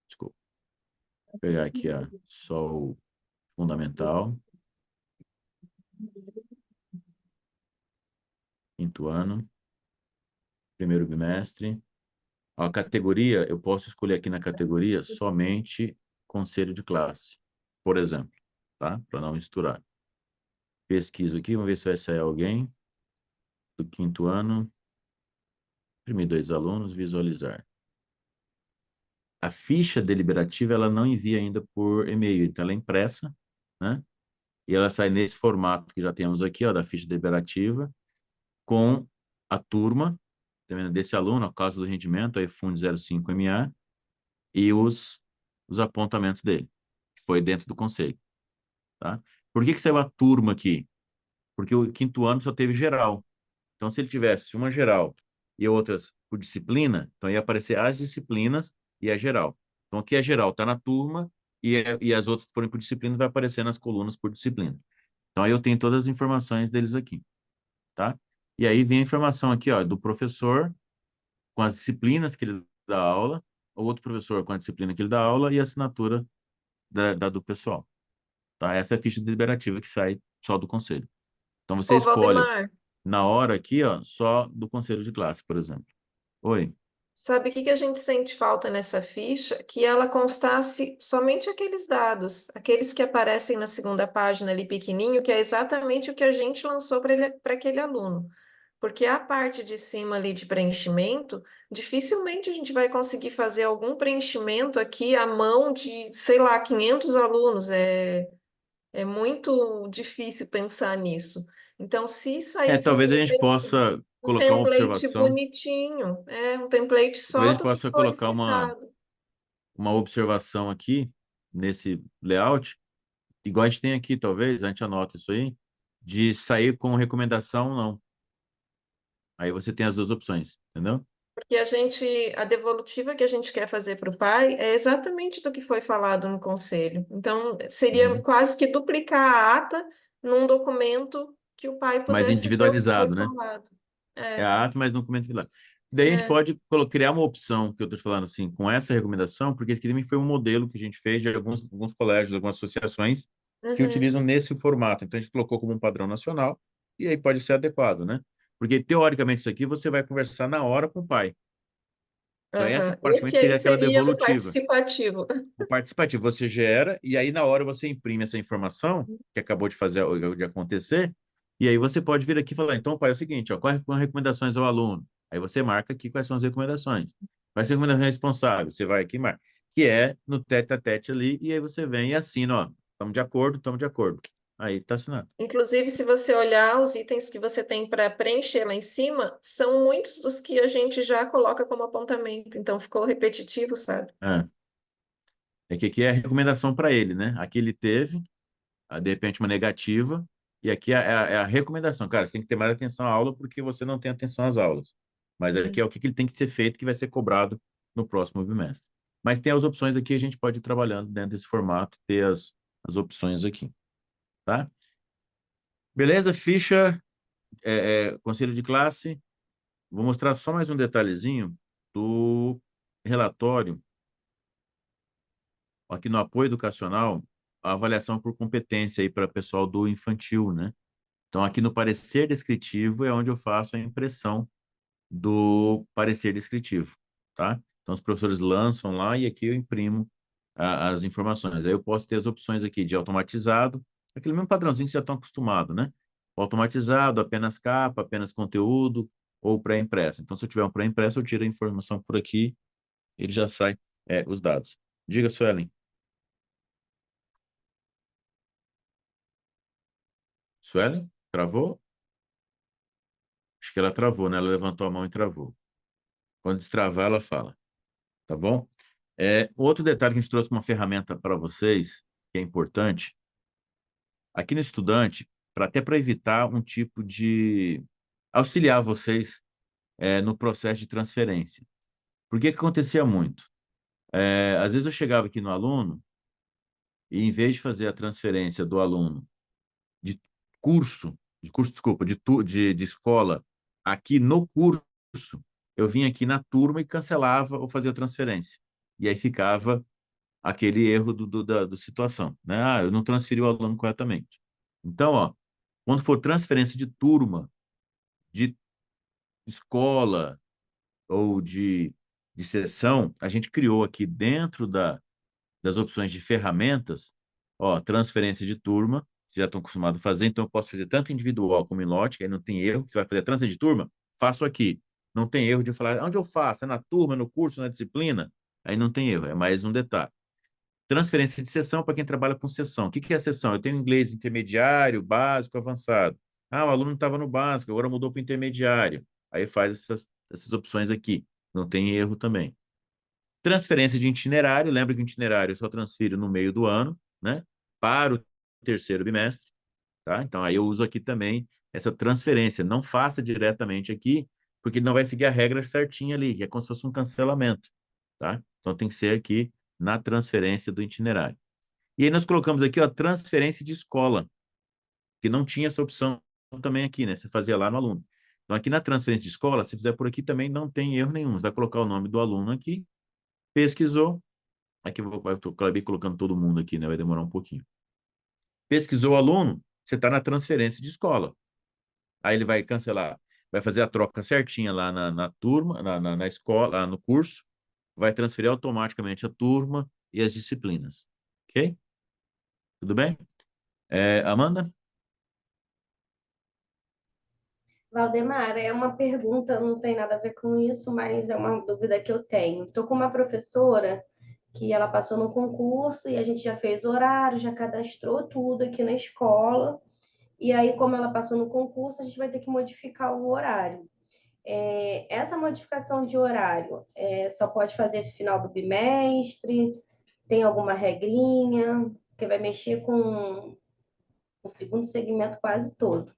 desculpa, vou pegar aqui só o fundamental, quinto ano, primeiro bimestre. A categoria, eu posso escolher aqui na categoria somente conselho de classe, por exemplo, tá? Para não misturar. Pesquiso aqui, vamos ver se vai sair alguém do quinto ano. Imprimir dois alunos, visualizar. A ficha deliberativa, ela não envia ainda por e-mail, então ela é impressa, né? E ela sai nesse formato que já temos aqui, ó, da ficha deliberativa, com a turma, tá vendo, desse aluno, o caso do rendimento, aí Fund 05MA, e os apontamentos dele, que foi dentro do conselho, tá? Por que saiu a turma aqui? Porque o quinto ano só teve geral. Então, se ele tivesse uma geral e outras por disciplina, então ia aparecer as disciplinas e a geral. Então, aqui a geral está na turma e as outras que forem por disciplina vai aparecer nas colunas por disciplina. Então, aí eu tenho todas as informações deles aqui, tá? E aí vem a informação aqui, ó, do professor com as disciplinas que ele dá aula, o outro professor com a disciplina que ele dá aula e a assinatura do pessoal, tá? Essa é a ficha deliberativa que sai só do conselho. Então, você Ô, escolhe Valdemar, na hora aqui, ó, só do conselho de classe, por exemplo. Oi. sabe o que que a gente sente falta nessa ficha? Que ela constasse somente aqueles dados, aqueles que aparecem na segunda página ali pequenininho, que é exatamente o que a gente lançou para aquele aluno. Porque a parte de cima ali de preenchimento, dificilmente a gente vai conseguir fazer algum preenchimento aqui à mão de, sei lá, 500 alunos. É muito difícil pensar nisso. Então, se saísse Talvez a gente possa um colocar uma template observação, bonitinho, um template talvez a só gente do que possa foi colocar citado. uma observação aqui, nesse layout, igual a gente tem aqui, talvez, a gente anota isso aí, de sair com recomendação ou não. Aí você tem as duas opções, entendeu? Porque a devolutiva que a gente quer fazer para o pai é exatamente do que foi falado no conselho. Então, seria Uhum. quase que duplicar a ata num documento que o pai Mais pudesse ver o que foi individualizado, né? falado. É É, a ata, mas no documento lá. Daí a gente é. pode criar uma opção, que eu estou te falando assim, com essa recomendação, porque esse aqui também foi um modelo que a gente fez de alguns colégios, algumas associações que Uhum, utilizam nesse formato. Então a gente colocou como um padrão nacional e aí pode ser adequado, né? Porque teoricamente isso aqui você vai conversar na hora com o pai. Então essa aham. praticamente Esse aí seria aquela seria o devolutiva. participativo. O participativo você gera e aí na hora você imprime essa informação que acabou de fazer de acontecer e aí você pode vir aqui e falar, então, pai, é o seguinte, ó, quais são as recomendações ao aluno? Aí você marca aqui quais são as recomendações. Quais são as recomendações responsáveis? Você vai aqui e marca, que é no tete a tete ali e aí você vem e assina, ó, estamos de acordo, estamos de acordo. Aí está assinado. Inclusive, se você olhar os itens que você tem para preencher lá em cima, são muitos dos que a gente já coloca como apontamento. Então, ficou repetitivo, sabe? É que aqui é a recomendação para ele, né? Aqui ele teve, de repente, uma negativa, e aqui é a recomendação. Cara, você tem que ter mais atenção à aula porque você não tem atenção às aulas. Mas aqui é o que ele tem que ser feito, que vai ser cobrado no próximo bimestre. Mas tem as opções aqui, a gente pode ir trabalhando dentro desse formato, ter as opções aqui, tá? Beleza? Ficha, conselho de classe. Vou mostrar só mais um detalhezinho do relatório. Aqui no apoio educacional, a avaliação por competência aí para o pessoal do infantil, né? Então, aqui no parecer descritivo é onde eu faço a impressão do parecer descritivo, tá? Então, os professores lançam lá e aqui eu imprimo as informações. Aí eu posso ter as opções aqui de automatizado, aquele mesmo padrãozinho que vocês já estão acostumados, né? Automatizado, apenas capa, apenas conteúdo ou pré-impresso. Então, se eu tiver um pré-impresso, eu tiro a informação por aqui, ele já sai os dados. Diga, Suelen. Suelen? Travou? Acho que ela travou, né? Ela levantou a mão e travou. Quando destravar, ela fala, tá bom? Outro detalhe que a gente trouxe uma ferramenta para vocês, que é importante, aqui no Estudante, até para evitar um tipo de auxiliar vocês no processo de transferência. Por que acontecia muito? Às vezes eu chegava aqui no aluno e, em vez de fazer a transferência do aluno de desculpa, de escola aqui no curso, eu vinha aqui na turma e cancelava ou fazia a transferência. E aí ficava aquele erro da situação, né? Ah, eu não transferi o aluno corretamente. Então, ó, quando for transferência de turma, de escola ou de sessão, a gente criou aqui dentro das opções de ferramentas, ó, transferência de turma, vocês já estão acostumados a fazer, então eu posso fazer tanto individual como em lote, que aí não tem erro. Você vai fazer transferência de turma? Faço aqui. Não tem erro de falar, onde eu faço? É na turma, no curso, na disciplina? Aí não tem erro, é mais um detalhe. Transferência de sessão para quem trabalha com sessão. O que é a sessão? Eu tenho inglês intermediário, básico, avançado. Ah, o aluno estava no básico, agora mudou para o intermediário. Aí faz essas opções aqui. Não tem erro também. Transferência de itinerário. Lembra que o itinerário eu só transfiro no meio do ano, né? Para o terceiro bimestre, tá? Então, aí eu uso aqui também essa transferência. Não faça diretamente aqui, porque não vai seguir a regra certinha ali, que é como se fosse um cancelamento, tá? Então, tem que ser aqui na transferência do itinerário. E aí nós colocamos aqui, ó, transferência de escola. Porque não tinha essa opção também aqui, né? Você fazia lá no aluno. Então, aqui na transferência de escola, se fizer por aqui também não tem erro nenhum. Você vai colocar o nome do aluno aqui, pesquisou. Aqui eu acabei colocando todo mundo aqui, né? Vai demorar um pouquinho. Pesquisou o aluno, você está na transferência de escola. Aí ele vai cancelar, vai fazer a troca certinha lá na turma, na escola, no curso, vai transferir automaticamente a turma e as disciplinas. Ok? Tudo bem? Amanda? Valdemar, é uma pergunta, não tem nada a ver com isso, mas é uma dúvida que eu tenho. Estou com uma professora que ela passou no concurso e a gente já fez horário, já cadastrou tudo aqui na escola. E aí, como ela passou no concurso, a gente vai ter que modificar o horário. Essa modificação de horário só pode fazer final do bimestre? Tem alguma regrinha? Porque vai mexer com o segundo segmento quase todo.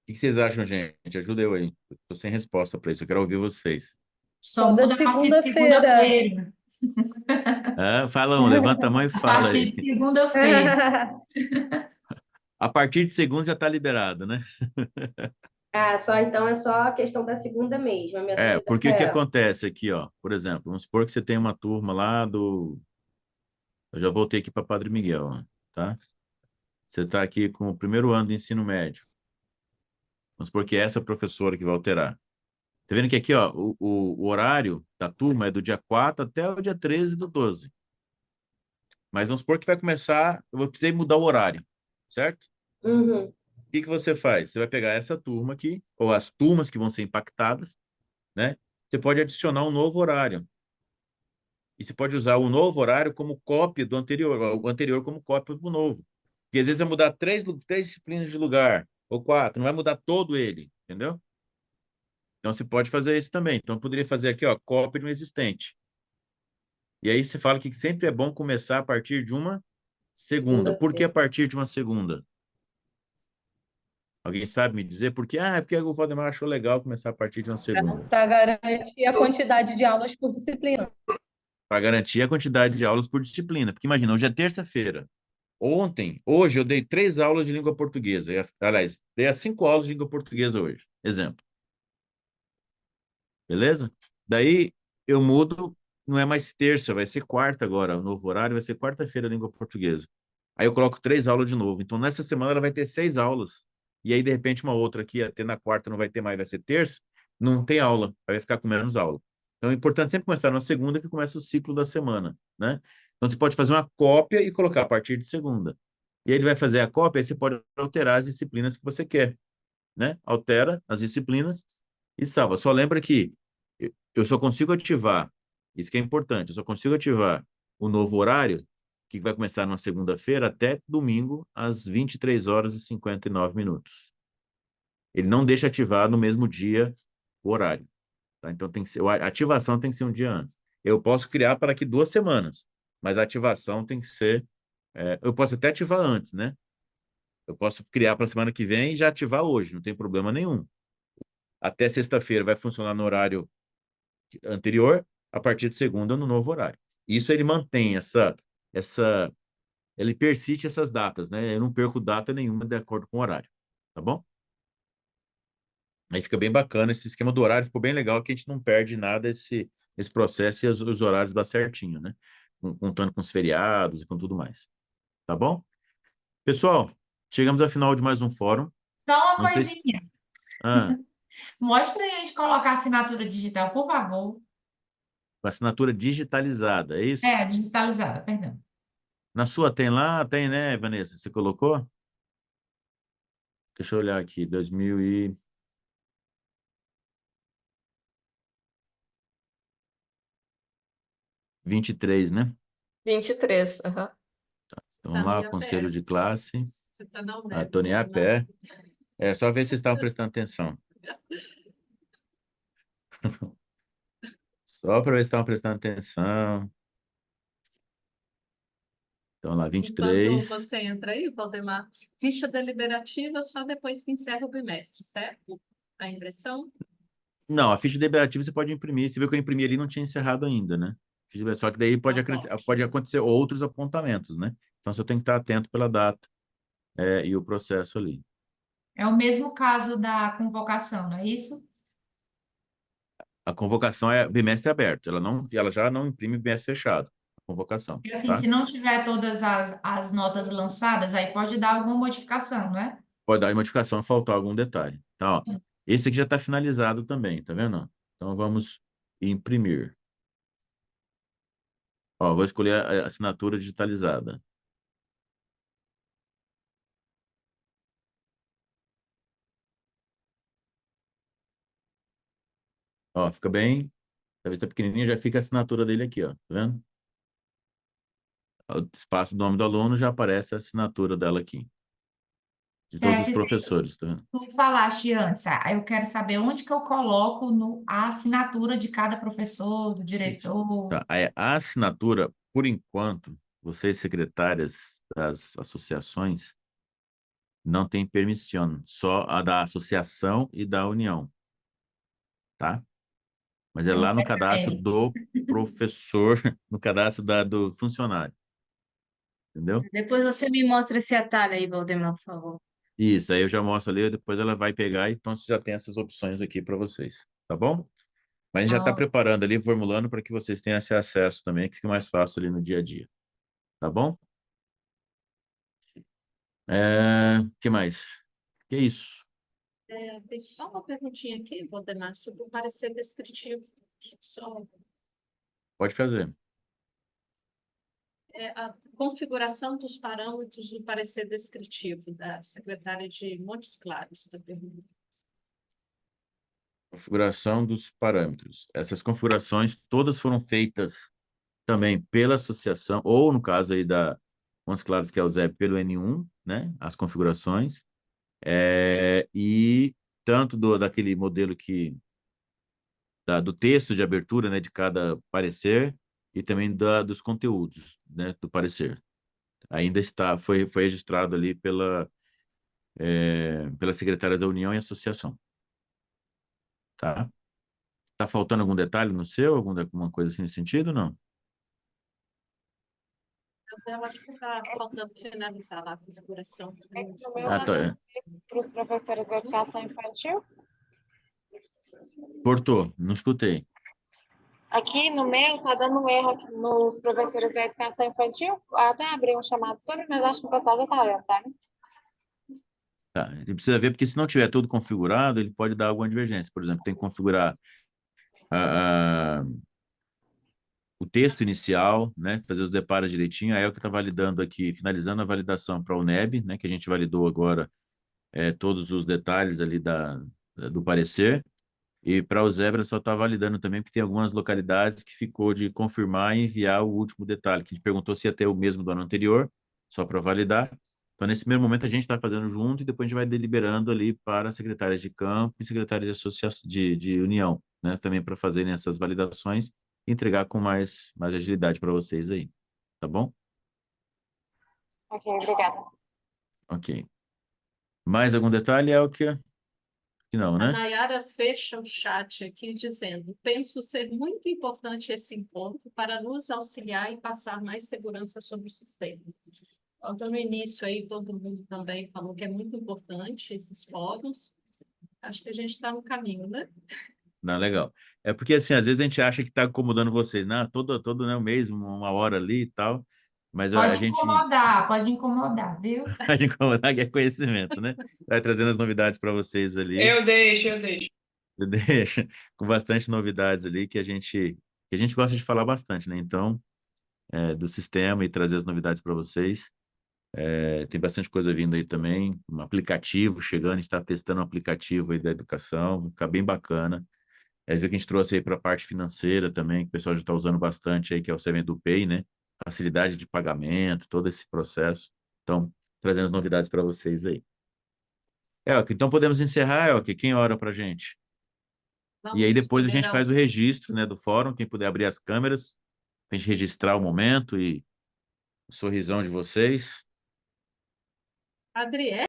O que vocês acham, gente? Ajuda eu aí. Estou sem resposta para isso, eu quero ouvir vocês. Só Toda muda a partir de segunda-feira. segunda-feira. Fala um, levanta a mão e A fala partir aí. de segunda-feira. A partir de segunda já está liberado, né? Só então é só a questão da segunda mesmo. A minha dúvida Porque foi o que essa. acontece aqui, ó, por exemplo, vamos supor que você tem uma turma lá do. Eu já voltei aqui para Padre Miguel, ó, tá? Você está aqui com o primeiro ano de ensino médio. Vamos supor que é essa professora que vai alterar. Tá vendo que aqui, ó, o horário da turma é do dia 4 até o dia 13 do 12. Mas vamos supor que vai começar, eu vou precisar mudar o horário, certo? Uhum. O que você faz? Você vai pegar essa turma aqui, ou as turmas que vão ser impactadas, né? Você pode adicionar um novo horário. E você pode usar o novo horário como cópia do anterior, o anterior como cópia do novo. Porque às vezes vai mudar três disciplinas de lugar, ou quatro, não vai mudar todo ele, entendeu? Então você pode fazer isso também. Então eu poderia fazer aqui, ó, cópia de um existente. E aí você fala que sempre é bom começar a partir de uma segunda. Por que a Segunda-feira. partir de uma segunda? Alguém sabe me dizer por quê? É porque o Valdemar achou legal começar a partir de uma segunda. Para garantir a quantidade de aulas por disciplina. Para garantir a quantidade de aulas por disciplina. Porque imagina, hoje é terça-feira. Hoje eu dei 3 aulas de língua portuguesa. Aliás, dei as 5 aulas de língua portuguesa hoje. Exemplo. Beleza? Daí eu mudo, não é mais terça, vai ser quarta agora. O novo horário vai ser quarta-feira língua portuguesa. Aí eu coloco 3 aulas de novo. Então nessa semana ela vai ter 6 aulas. E aí, de repente, uma outra aqui, até na quarta não vai ter mais, vai ser terça, não tem aula, vai ficar com menos aula. Então é importante sempre começar na segunda, que começa o ciclo da semana, né? Então você pode fazer uma cópia e colocar a partir de segunda. E aí ele vai fazer a cópia, aí você pode alterar as disciplinas que você quer, né? Altera as disciplinas e salva. Só lembra que eu só consigo ativar, isso que é importante, eu só consigo ativar o novo horário, que vai começar na segunda-feira, até domingo, às 23 horas e 59 minutos. Ele não deixa ativar no mesmo dia o horário. Tá? Então, a ativação tem que ser um dia antes. Eu posso criar para daqui 2 semanas, mas a ativação tem que ser... eu posso até ativar antes, né? Eu posso criar para a semana que vem e já ativar hoje, não tem problema nenhum. Até sexta-feira vai funcionar no horário anterior, a partir de segunda no novo horário. Isso ele mantém ele persiste essas datas, né? Eu não perco data nenhuma de acordo com o horário, tá bom? Aí fica bem bacana esse esquema do horário, ficou bem legal que a gente não perde nada esse processo e os horários dá certinho, né? Contando com os feriados e com tudo mais, tá bom? Pessoal, chegamos ao final de mais um fórum. Só uma Não sei se... coisinha. Ah, Mostra aí a gente colocar assinatura digital, por favor. assinatura digitalizada, é isso? Digitalizada, perdão. Na sua tem lá? Tem, né, Vanessa? Você colocou? Deixa eu olhar aqui, 2023, né? 23, aham. Tá. Então Tá lá, meio conselho aberto. de classe. Você tá na A web, Tony a não na- pé. Só ver se vocês estavam prestando atenção. Só para ver se estavam prestando atenção. Então lá, Enquanto 23. você entra aí, Valdemar, ficha deliberativa só depois que encerra o bimestre, certo? A impressão? Não, a ficha deliberativa você pode imprimir. Você viu que eu imprimi ali, não tinha encerrado ainda, né? Só que daí Então, pode. pode acontecer outros apontamentos, né? Então você tem que estar atento pela data. e o processo ali. É o mesmo caso da convocação, não é isso? A convocação é bimestre aberto, ela já não imprime bimestre fechado, a convocação, E assim, tá? se não tiver todas as notas lançadas, aí pode dar alguma modificação, não é? Pode dar modificação, faltar algum detalhe. Então, ó, esse aqui já está finalizado também, tá vendo? Então, vamos imprimir. Ó, vou escolher a assinatura digitalizada. Ó, fica bem, talvez tá pequenininho, já fica a assinatura dele aqui, ó, tá vendo? O espaço do nome do aluno já aparece a assinatura dela aqui, de todos os Certo, isso aí professores, tá vendo? tu falaste antes. Eu quero saber onde que eu coloco a assinatura de cada professor, do Isso. diretor. Tá, aí, a assinatura, por enquanto, vocês secretárias das associações não têm permissão, só a da associação e da união, tá? Mas é Eu lá no cadastro quero. do professor, no cadastro do funcionário, entendeu? Depois você me mostra esse atalho aí, Valdemar, por favor. Isso, aí eu já mostro ali, depois ela vai pegar, então você já tem essas opções aqui para vocês, tá bom? Mas a gente já está Ah, preparando ali, formulando para que vocês tenham esse acesso também, que fique mais fácil ali no dia a dia, tá bom? Que mais? Que isso? Tem só uma perguntinha aqui, Valdemar, sobre o parecer descritivo. Só, Pode fazer. a configuração dos parâmetros do parecer descritivo da secretária de Montes Claros, está perguntando. Configuração dos parâmetros. Essas configurações todas foram feitas também pela associação, ou no caso aí da Montes Claros, que é o Zé, pelo N1, né? As configurações. E tanto daquele modelo do texto de abertura, né, de cada parecer, e também dos conteúdos, né, do parecer. Ainda foi registrado ali pela secretária da União e Associação, tá? Tá faltando algum detalhe no seu, alguma coisa assim nesse sentido, não? Ela está faltando finalizar lá a configuração. No meu Ah, tá tá. dando para os professores de educação infantil. Cortou, não escutei. Aqui no meu tá dando um erro aqui nos professores de educação infantil. Eu até abri um chamado sobre, mas acho que o pessoal já tá olhando, tá? Tá, ele precisa ver, porque se não tiver tudo configurado, ele pode dar alguma divergência. Por exemplo, tem que configurar o texto inicial, né, fazer os deparos direitinho. Aí é o que está validando aqui, finalizando a validação para o NEB, né, que a gente validou agora todos os detalhes ali do parecer. E para o Zebra só está validando também, porque tem algumas localidades que ficou de confirmar e enviar o último detalhe, que a gente perguntou se ia ter o mesmo do ano anterior, só para validar. Então, nesse primeiro momento, a gente está fazendo junto e depois a gente vai deliberando ali para secretárias de campo e secretárias de associação, de união, né? Também para fazerem essas validações e entregar com mais agilidade para vocês aí. Tá bom? Ok, obrigada. Ok. Mais algum detalhe, Elkia? Que não, A né? Nayara fecha o chat aqui dizendo: penso ser muito importante esse encontro para nos auxiliar e passar mais segurança sobre o sistema. Então, no início aí, todo mundo também falou que é muito importante esses fóruns. Acho que a gente está no caminho, né? Não, legal. É porque, assim, às vezes a gente acha que está incomodando vocês, né? Todo né, o mês, uma hora ali e tal, mas a gente Pode incomodar, viu? vai incomodar que é conhecimento, né? Vai trazendo as novidades para vocês ali, Eu deixo. deixa com bastante novidades ali que a gente gosta de falar bastante, né? Então, do sistema e trazer as novidades para vocês. Tem bastante coisa vindo aí também, um aplicativo chegando, a gente está testando um aplicativo aí da educação, vai ficar bem bacana. É isso que a gente trouxe aí para a parte financeira também, que o pessoal já está usando bastante aí, que é o Seven do Pay, né? Facilidade de pagamento, todo esse processo. Então, trazendo as novidades para vocês aí. Elke, então podemos encerrar, Elke? Quem ora para a gente? E Vamos aí depois a escolher gente faz o registro, né, do fórum, quem puder abrir as câmeras, para a gente registrar o momento e o sorrisão de vocês. Adriele.